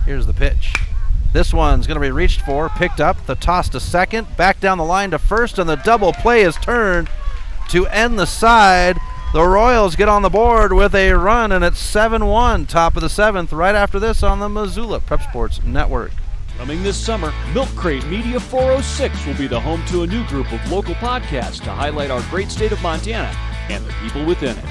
Here's the pitch. This one's going to be reached for, picked up, the toss to second, back down the line to first, and the double play is turned to end the side. The Royals get on the board with a run, and it's 7-1, top of the 7th, right after this on the Missoula Prep Sports Network. Coming this summer, Milk Crate Media 406 will be the home to a new group of local podcasts to highlight our great state of Montana and the people within it.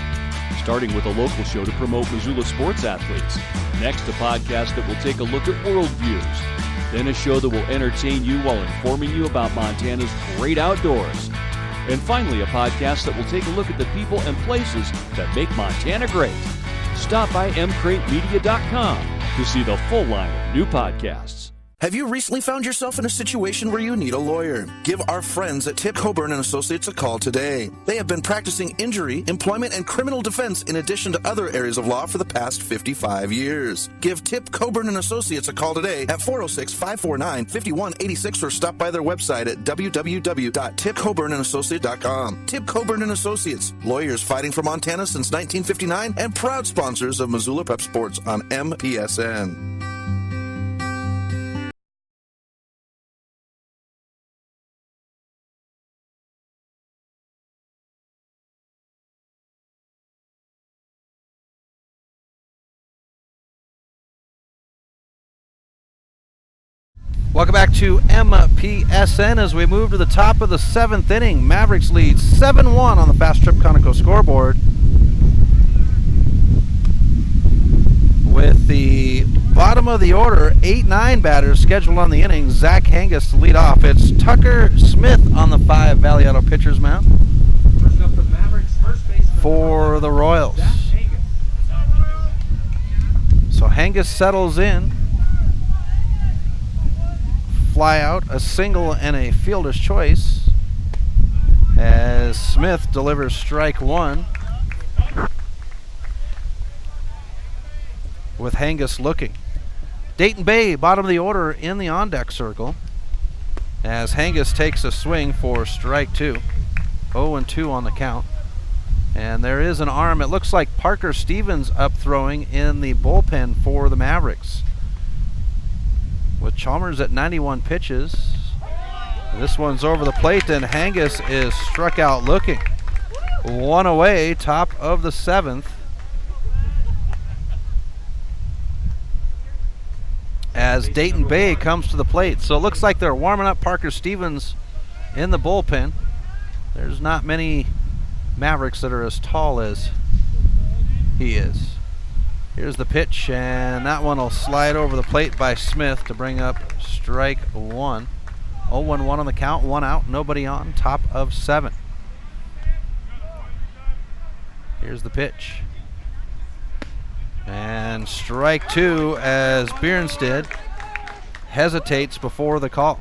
Starting with a local show to promote Missoula sports athletes. Next, a podcast that will take a look at world views. Then a show that will entertain you while informing you about Montana's great outdoors. And finally, a podcast that will take a look at the people and places that make Montana great. Stop by mcratemedia.com to see the full line of new podcasts. Have you recently found yourself in a situation where you need a lawyer? Give our friends at Tip Coburn & Associates a call today. They have been practicing injury, employment, and criminal defense in addition to other areas of law for the past 55 years. Give Tip Coburn & Associates a call today at 406-549-5186 or stop by their website at www.tipcoburnandassociates.com. Tip Coburn & Associates, lawyers fighting for Montana since 1959 and proud sponsors of Missoula Prep Sports on MPSN. Welcome back to MPSN as we move to the top of the 7th inning. Mavericks lead 7-1 on the Fast Trip Conoco scoreboard. With the bottom of the order, 8-9 batters scheduled on the inning. Zach Hangus to lead off. It's Tucker Smith on the 5 Valley Auto pitcher's mound First up, the Mavericks first baseman for the Royals. So Hangus settles in. Fly out, a single and a fielder's choice as Smith delivers strike 1 with Hangus looking. Dayton Bay, bottom of the order in the on-deck circle as Hangus takes a swing for strike 2. 0-2 on the count. And there is an arm. It looks like Parker Stevens up throwing in the bullpen for the Mavericks. With Chalmers at 91 pitches. This one's over the plate, and Hangus is struck out looking. 1 away, top of the 7th. as Dayton Bay comes to the plate. So it looks like they're warming up Parker Stevens in the bullpen. There's not many Mavericks that are as tall as he is. Here's the pitch, and that one will slide over the plate by Smith to bring up strike one. 0-1 on the count, 1 out, nobody on, top of 7. Here's the pitch. And strike 2 as Bierenstead hesitates before the call.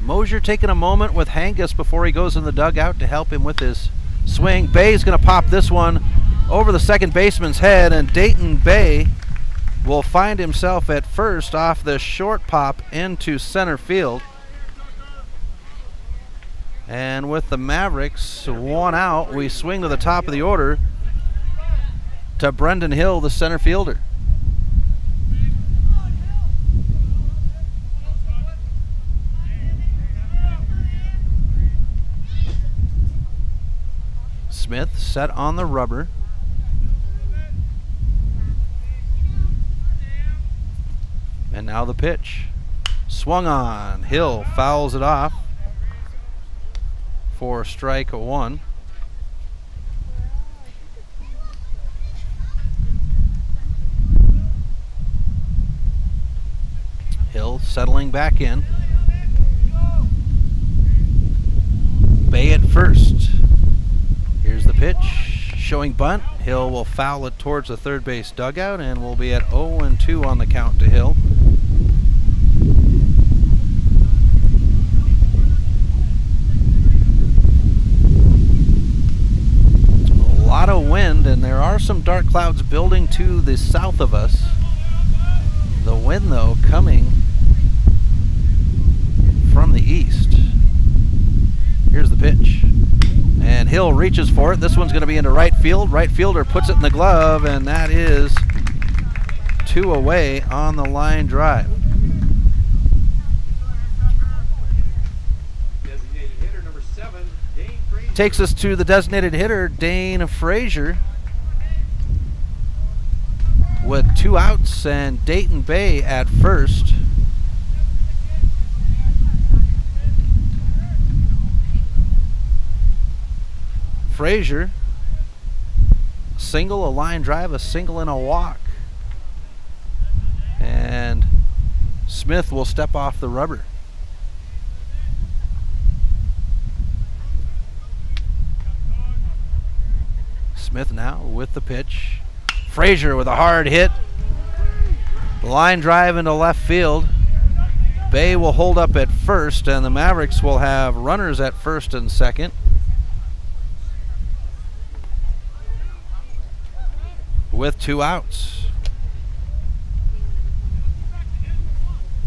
Mosier taking a moment with Hangus before he goes in the dugout to help him with his swing. Bay's going to pop this one over the second baseman's head, and Dayton Bay will find himself at first off the short pop into center field. And with the Mavericks 1 out, we swing to the top of the order to Brendan Hill, the center fielder. Smith set on the rubber. And now the pitch. Swung on. Hill fouls it off for strike 1. Hill settling back in. Bay at first. Here's the pitch. Showing bunt. Hill will foul it towards the third base dugout, and we'll be at 0-2 on the count to Hill. A lot of wind, and there are some dark clouds building to the south of us. The wind, though, coming from the east. Here's the pitch. And Hill reaches for it. This one's going to be into right field. Right fielder puts it in the glove, and that is 2 away on the line drive. Designated hitter number 7, Dane Frazier. Takes us to the designated hitter, Dane Frazier, with 2 outs and Dayton Bay at first. Frazier, single, a line drive, a single, and a walk. And Smith will step off the rubber. Smith now with the pitch. Frazier with a hard hit. Line drive into left field. Bay will hold up at first, and the Mavericks will have runners at first and second. With 2 outs.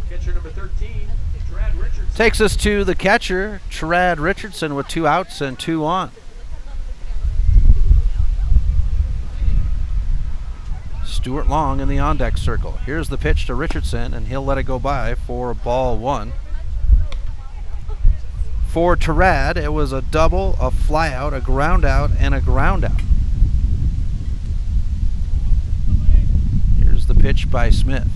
Catcher number 13, Trad Richardson. Takes us to the catcher, Trad Richardson, with 2 outs and 2 on. Stuart Long in the on-deck circle. Here's the pitch to Richardson, and he'll let it go by for ball 1. For Trad, it was a double, a fly out, a ground out, and a ground out. The pitch by Smith,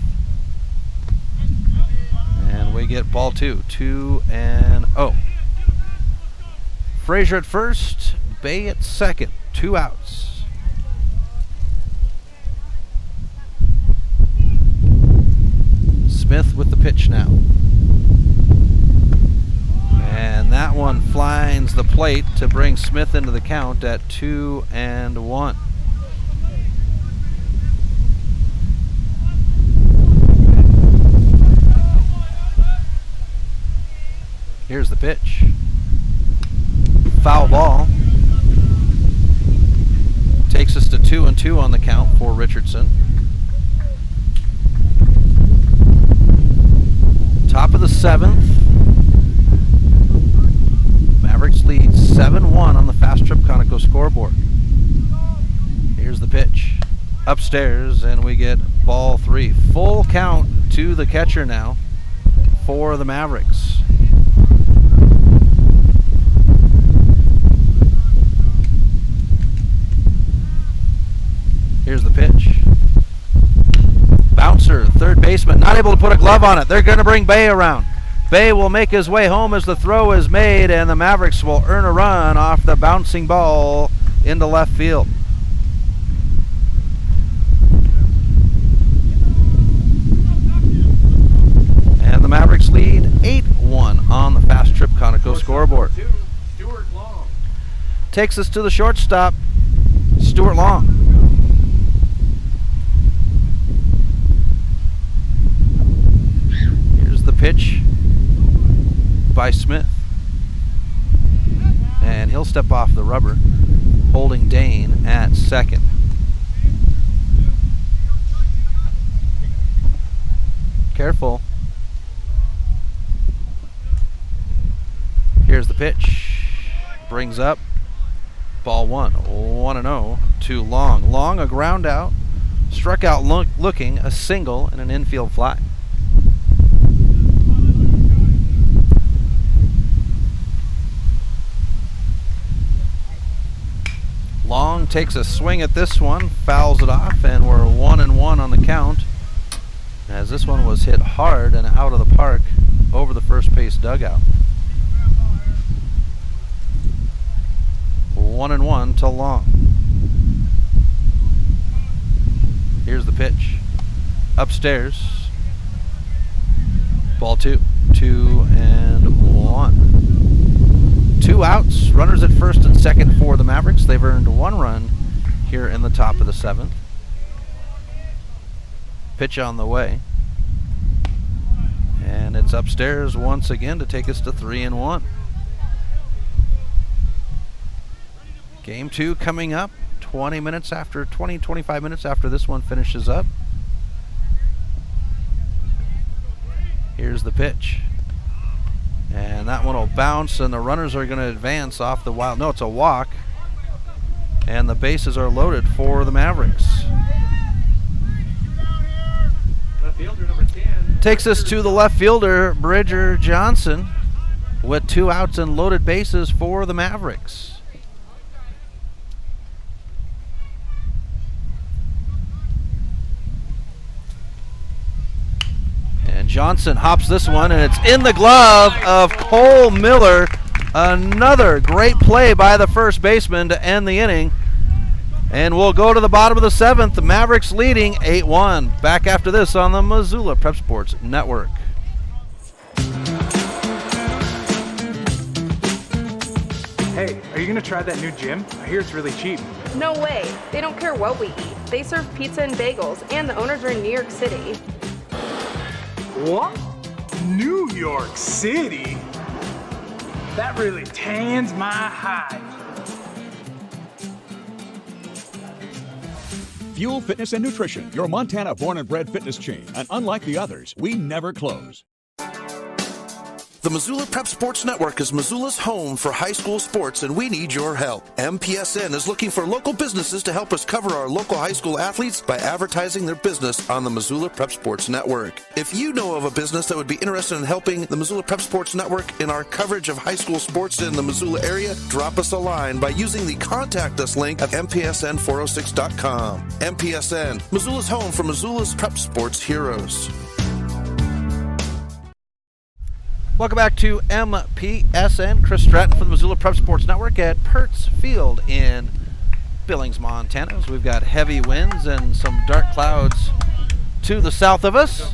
and we get ball 2, 2-0. Frazier at first, Bay at second, 2 outs. Smith with the pitch now, and that one flies the plate to bring Smith into the count at 2-1. Here's the pitch. Foul ball. Takes us to 2-2 on the count for Richardson. Top of the 7th. Mavericks lead 7-1 on the Fast Trip Conoco scoreboard. Here's the pitch. Upstairs, and we get ball 3. Full count to the catcher now for the Mavericks. Here's the pitch. baseman not able to put a glove on it. They're going to bring Bay around. Bay will make his way home as the throw is made, and the Mavericks will earn a run off the bouncing ball into left field. And the Mavericks lead 8-1 on the Fast Trip Conoco scoreboard. Takes us to the shortstop, Stuart Long. Here's the pitch by Smith. And he'll step off the rubber, holding Dane at second. Careful. Here's the pitch. Brings up. Ball 1-0 to Long. Long, a ground out. Struck out looking, a single and an infield fly. Long takes a swing at this one, fouls it off, and we're 1-1 on the count. As this one was hit hard and out of the park over the first base dugout. 1-1 to Long. Here's the pitch. Upstairs. Ball 2. 2-1. 2 outs. Runners at first and second for the Mavericks. They've earned 1 run here in the top of the 7th. Pitch on the way. And it's upstairs once again to take us to 3-1. Game 2 coming up 25 minutes after this one finishes up. Here's the pitch. And that one will bounce, and the runners are going to advance off the wild. No, it's a walk. And the bases are loaded for the Mavericks. Left fielder number 10. Takes us to the left fielder, Bridger Johnson, with 2 outs and loaded bases for the Mavericks. And Johnson hops this one, and it's in the glove of Cole Miller. Another great play by the first baseman to end the inning. And we'll go to the bottom of the 7th. The Mavericks leading 8-1. Back after this on the Missoula Prep Sports Network. Hey, are you going to try that new gym? I hear it's really cheap. No way. They don't care what we eat. They serve pizza and bagels, and the owners are in New York City. What? New York City? That really tans my hide. Fuel Fitness and Nutrition, your Montana born and bred fitness chain. And unlike the others, we never close. The Missoula Prep Sports Network is Missoula's home for high school sports, and we need your help. MPSN is looking for local businesses to help us cover our local high school athletes by advertising their business on the Missoula Prep Sports Network. If you know of a business that would be interested in helping the Missoula Prep Sports Network in our coverage of high school sports in the Missoula area, drop us a line by using the Contact Us link at MPSN406.com. MPSN, Missoula's home for Missoula's Prep Sports heroes. Welcome back to MPSN. Chris Stratton from the Missoula Prep Sports Network at Perts Field in Billings, Montana. So we've got heavy winds and some dark clouds to the south of us.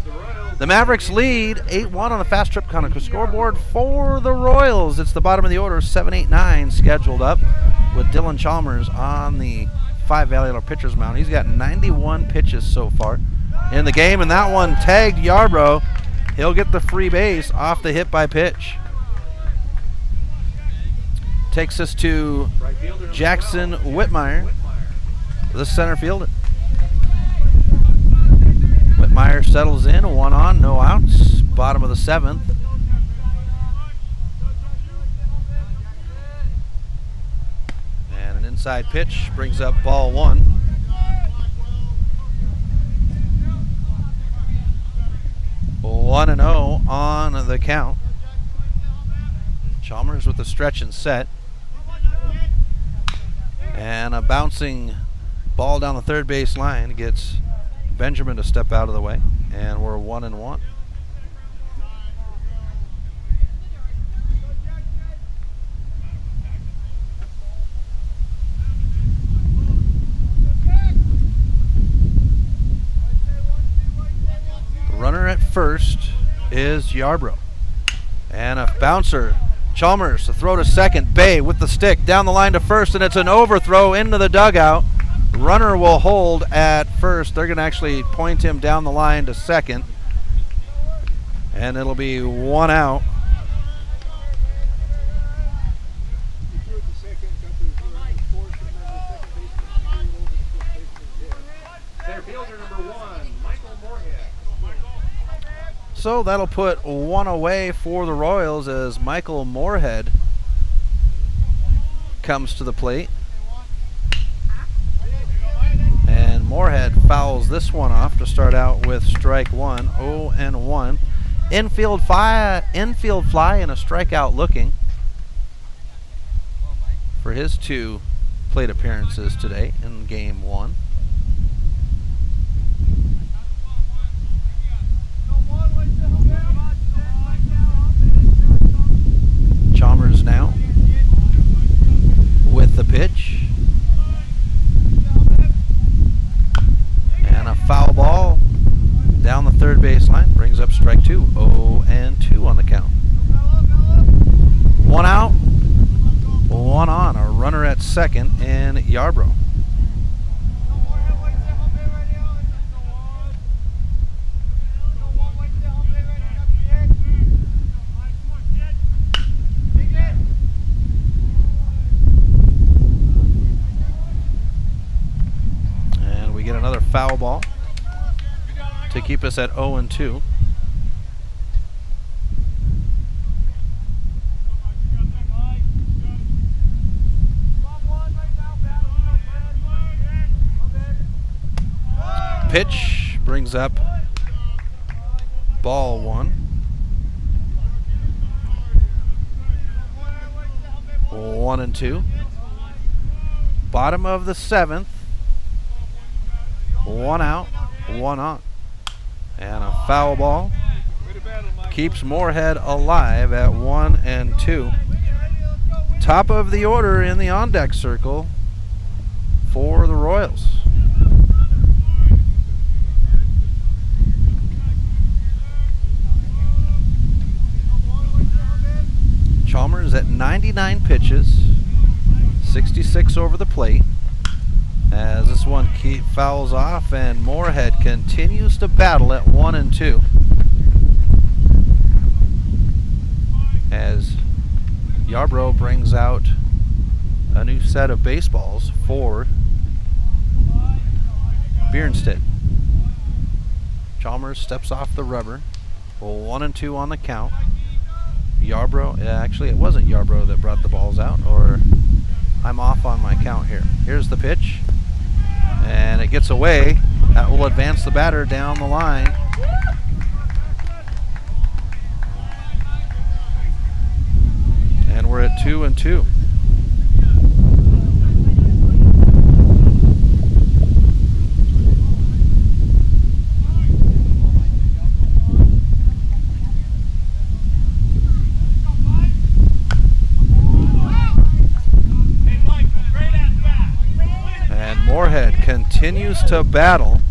The Mavericks lead 8-1 on the Fast Trip Conoco scoreboard for the Royals. It's the bottom of the order, 7-8-9 scheduled up with Dylan Chalmers on the 5 Valley pitcher's mound. He's got 91 pitches so far in the game, and that one tagged Yarbrough. He'll get the free base off the hit by pitch. Takes us to Jackson Whitmire, the center fielder. Whitmire settles in, 1 on, no outs. Bottom of the 7th. And an inside pitch brings up ball 1. 1-0 on the count. Chalmers with the stretch and set. And a bouncing ball down the third base line gets Benjamin to step out of the way. And we're 1-1. Runner at first is Yarbrough. And a bouncer. Chalmers to throw to second. Bay with the stick down the line to first, and it's an overthrow into the dugout. Runner will hold at first. They're going to actually point him down the line to second. And it'll be 1 out. Center fielder number 1, Michael Moorhead. So that'll put 1 away for the Royals as Michael Moorhead comes to the plate. And Moorhead fouls this one off to start out with strike 1, 0-1. Infield fly and a strikeout looking for his 2 plate appearances today in game 1. Chalmers now with the pitch. And a foul ball down the third baseline brings up strike 2. 0-2 on the count. 1 out, 1 on. A runner at second in Yarbrough. Get another foul ball to keep us at 0-2. Pitch brings up ball 1. 1-2. Bottom of the 7th. 1 out, 1 on. And a foul ball keeps Moorhead alive at 1-2. Top of the order in the on-deck circle for the Royals. Chalmers at 99 pitches, 66 over the plate. As this one fouls off, and Moorhead continues to battle at 1-2. As Yarbrough brings out a new set of baseballs for Bierenstedt. Chalmers steps off the rubber. 1-2 on the count. Yarbrough, actually it wasn't Yarbrough that brought the balls out, or I'm off on my count here. Here's the pitch. And it gets away. That will advance the batter down the line. And we're at 2-2. Moorhead continues to battle.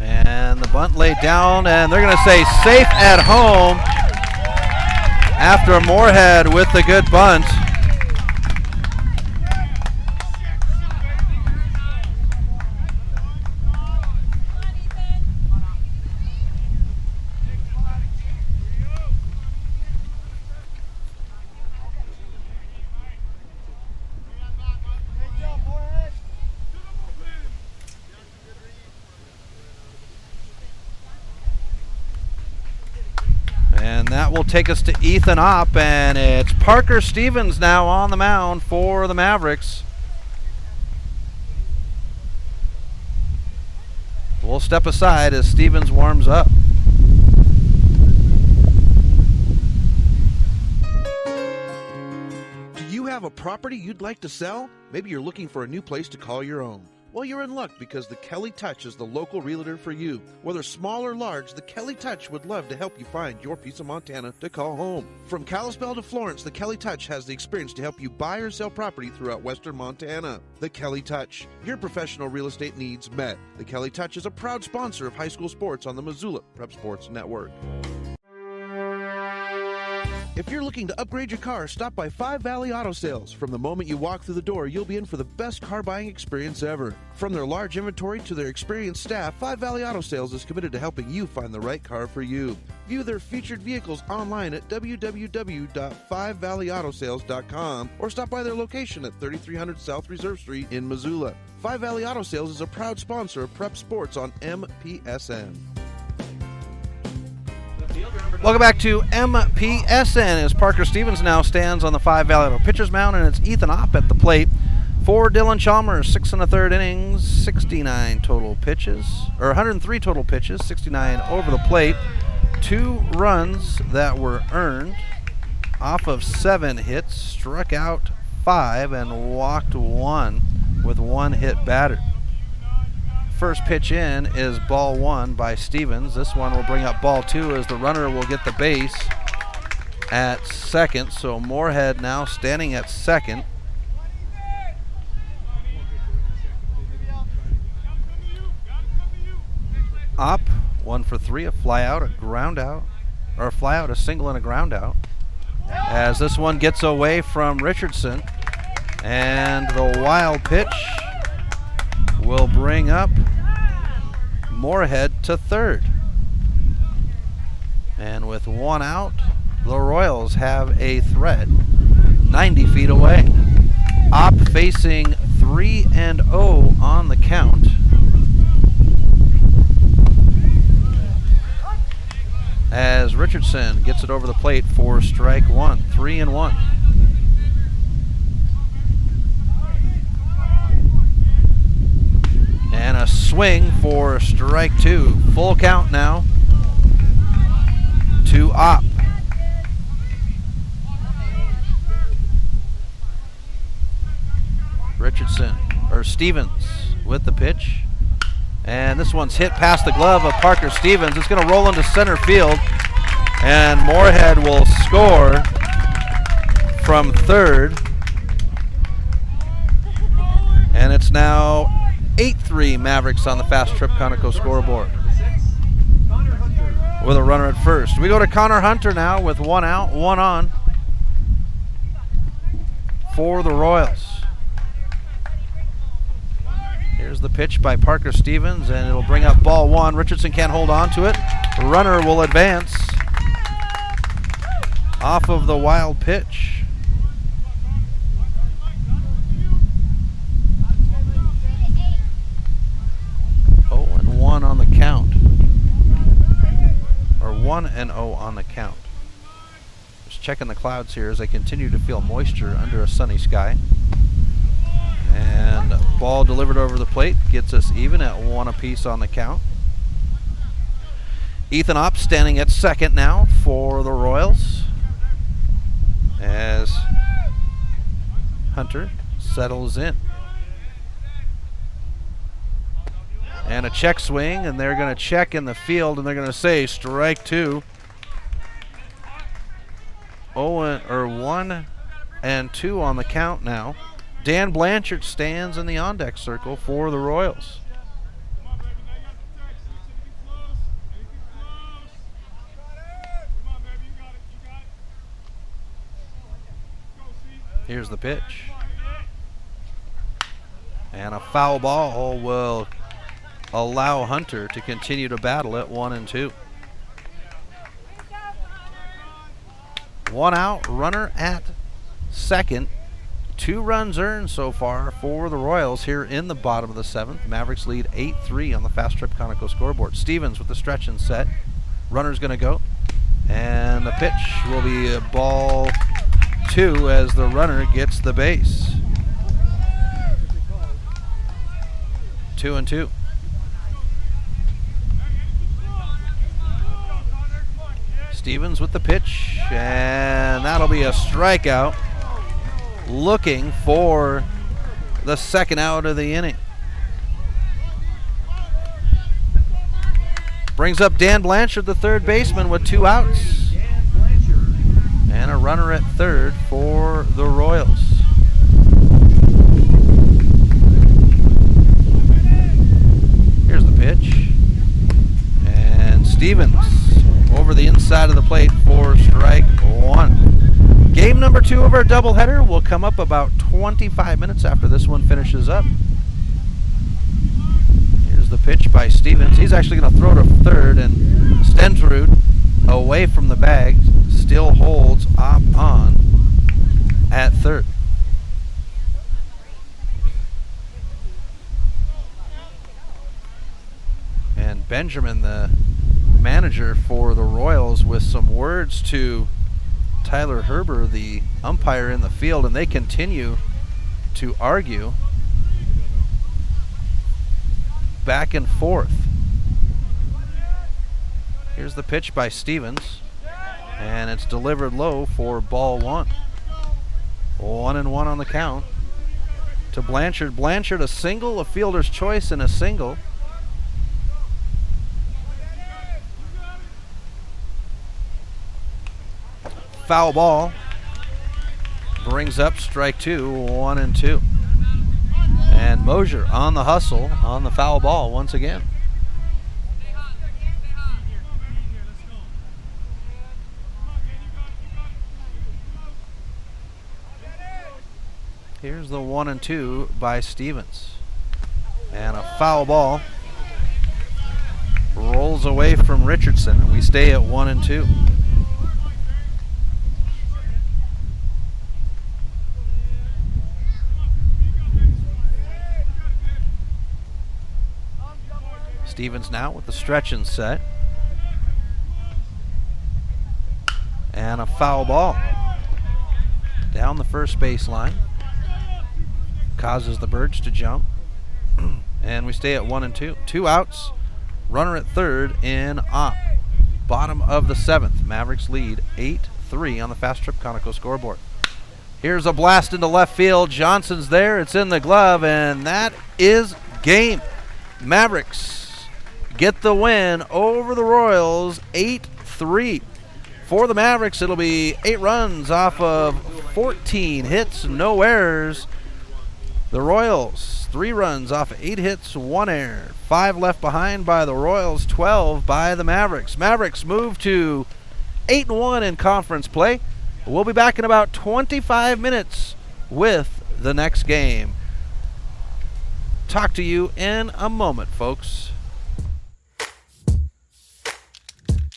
And the bunt laid down, and they're going to say safe at home after Moorhead with the good bunt. And that will take us to Ethan Opp, and it's Parker Stevens now on the mound for the Mavericks. We'll step aside as Stevens warms up. Do you have a property you'd like to sell? Maybe you're looking for a new place to call your own. Well, you're in luck because the Kelly Touch is the local realtor for you. Whether small or large, the Kelly Touch would love to help you find your piece of Montana to call home. From Kalispell to Florence, the Kelly Touch has the experience to help you buy or sell property throughout western Montana. The Kelly Touch, your professional real estate needs met. The Kelly Touch is a proud sponsor of high school sports on the Missoula Prep Sports Network. If you're looking to upgrade your car, stop by Five Valley Auto Sales. From the moment you walk through the door, you'll be in for the best car buying experience ever. From their large inventory to their experienced staff, Five Valley Auto Sales is committed to helping you find the right car for you. View their featured vehicles online at www.5valleyautosales.com or stop by their location at 3300 South Reserve Street in Missoula. Five Valley Auto Sales is a proud sponsor of Prep Sports on MPSN. Welcome back to MPSN as Parker Stevens now stands on the Five Valley Auto pitcher's mound, and it's Ethan Opp at the plate for Dylan Chalmers. 6 1/3 innings, 69 total pitches, or 103 total pitches, 69 over the plate. 2 runs that were earned off of 7 hits, struck out 5, and walked 1 with 1 hit batted. First pitch in is ball 1 by Stevens. This one will bring up ball 2 as the runner will get the base at second. So Moorhead now standing at second. Up, 1 for 3, a fly out, a ground out, or a fly out, a single, and a ground out. As this one gets away from Richardson, and the wild pitch will bring up Moorhead to third. And with 1 out, the Royals have a threat 90 feet away. Opp facing 3-0 on the count. As Richardson gets it over the plate for strike 1, 3-1. And a swing for strike 2. Full count now to Opp. Richardson, or Stevens, with the pitch. And this one's hit past the glove of Parker Stevens. It's going to roll into center field. And Moorhead will score from third. And it's now 8-3 Mavericks on the Fast Trip Conoco scoreboard with a runner at first. We go to Connor Hunter now with 1 out, 1 on for the Royals. Here's the pitch by Parker Stevens, and it'll bring up ball 1. Richardson can't hold on to it. Runner will advance off of the wild pitch. 0-1 on the count, or 1-0 on the count. Just checking the clouds here as I continue to feel moisture under a sunny sky. And ball delivered over the plate gets us even at 1 apiece on the count. Ethan Opp standing at second now for the Royals as Hunter settles in. And a check swing, and they're going to check in the field, and they're going to say strike 2. 1-2 on the count now. Dan Blanchard stands in the on-deck circle for the Royals. Here's the pitch. And a foul ball will allow Hunter to continue to battle at 1-2. 1 out, runner at second. 2 runs earned so far for the Royals here in the bottom of the 7th. Mavericks lead 8-3 on the Fast Trip Conoco scoreboard. Stevens with the stretch and set. Runner's going to go. And the pitch will be a ball 2 as the runner gets the base. 2-2. Stevens with the pitch, and that'll be a strikeout. Looking for the second out of the inning. Brings up Dan Blanchard, the third baseman, with 2 outs. And a runner at third for the Royals. Here's the pitch. And Stevens over the inside of the plate for strike 1. Game number 2 of our doubleheader will come up about 25 minutes after this one finishes up. Here's the pitch by Stevens. He's actually going to throw to third, and Stensrud, away from the bag, still holds up on at third. And Benjamin, the manager for the Royals, with some words to Tyler Herber, the umpire in the field, and they continue to argue back and forth. Here's the pitch by Stevens, and it's delivered low for ball 1. 1-1 on the count to Blanchard. Blanchard, a single, a fielder's choice, and a single. Foul ball brings up strike 2, 1-2. And Mosier on the hustle on the foul ball once again. Here's the 1-2 by Stevens. And a foul ball rolls away from Richardson. We stay at 1-2. Stevens now with the stretch and set. And a foul ball down the first baseline. Causes the Birds to jump. And we stay at 1-2. 2 outs. Runner at third in op. Bottom of the 7th. Mavericks lead 8-3 on the Fast Trip Conoco scoreboard. Here's a blast into left field. Johnson's there. It's in the glove, and that is game. Mavericks get the win over the Royals, 8-3. For the Mavericks, it'll be 8 runs off of 14 hits, no errors. The Royals, 3 runs off of 8 hits, 1 error. 5 left behind by the Royals, 12 by the Mavericks. Mavericks move to 8-1 in conference play. We'll be back in about 25 minutes with the next game. Talk to you in a moment, folks.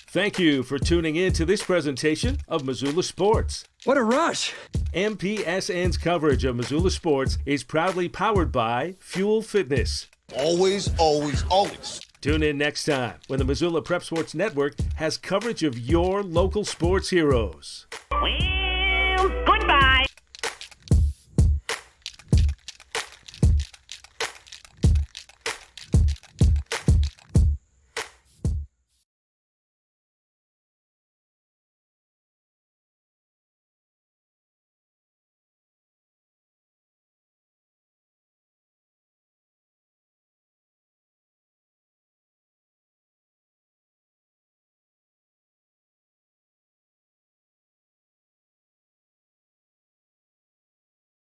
Thank you for tuning in to this presentation of Missoula Sports. What a rush! MPSN's coverage of Missoula Sports is proudly powered by Fuel Fitness. Always, always, always. Tune in next time when the Missoula Prep Sports Network has coverage of your local sports heroes. Well,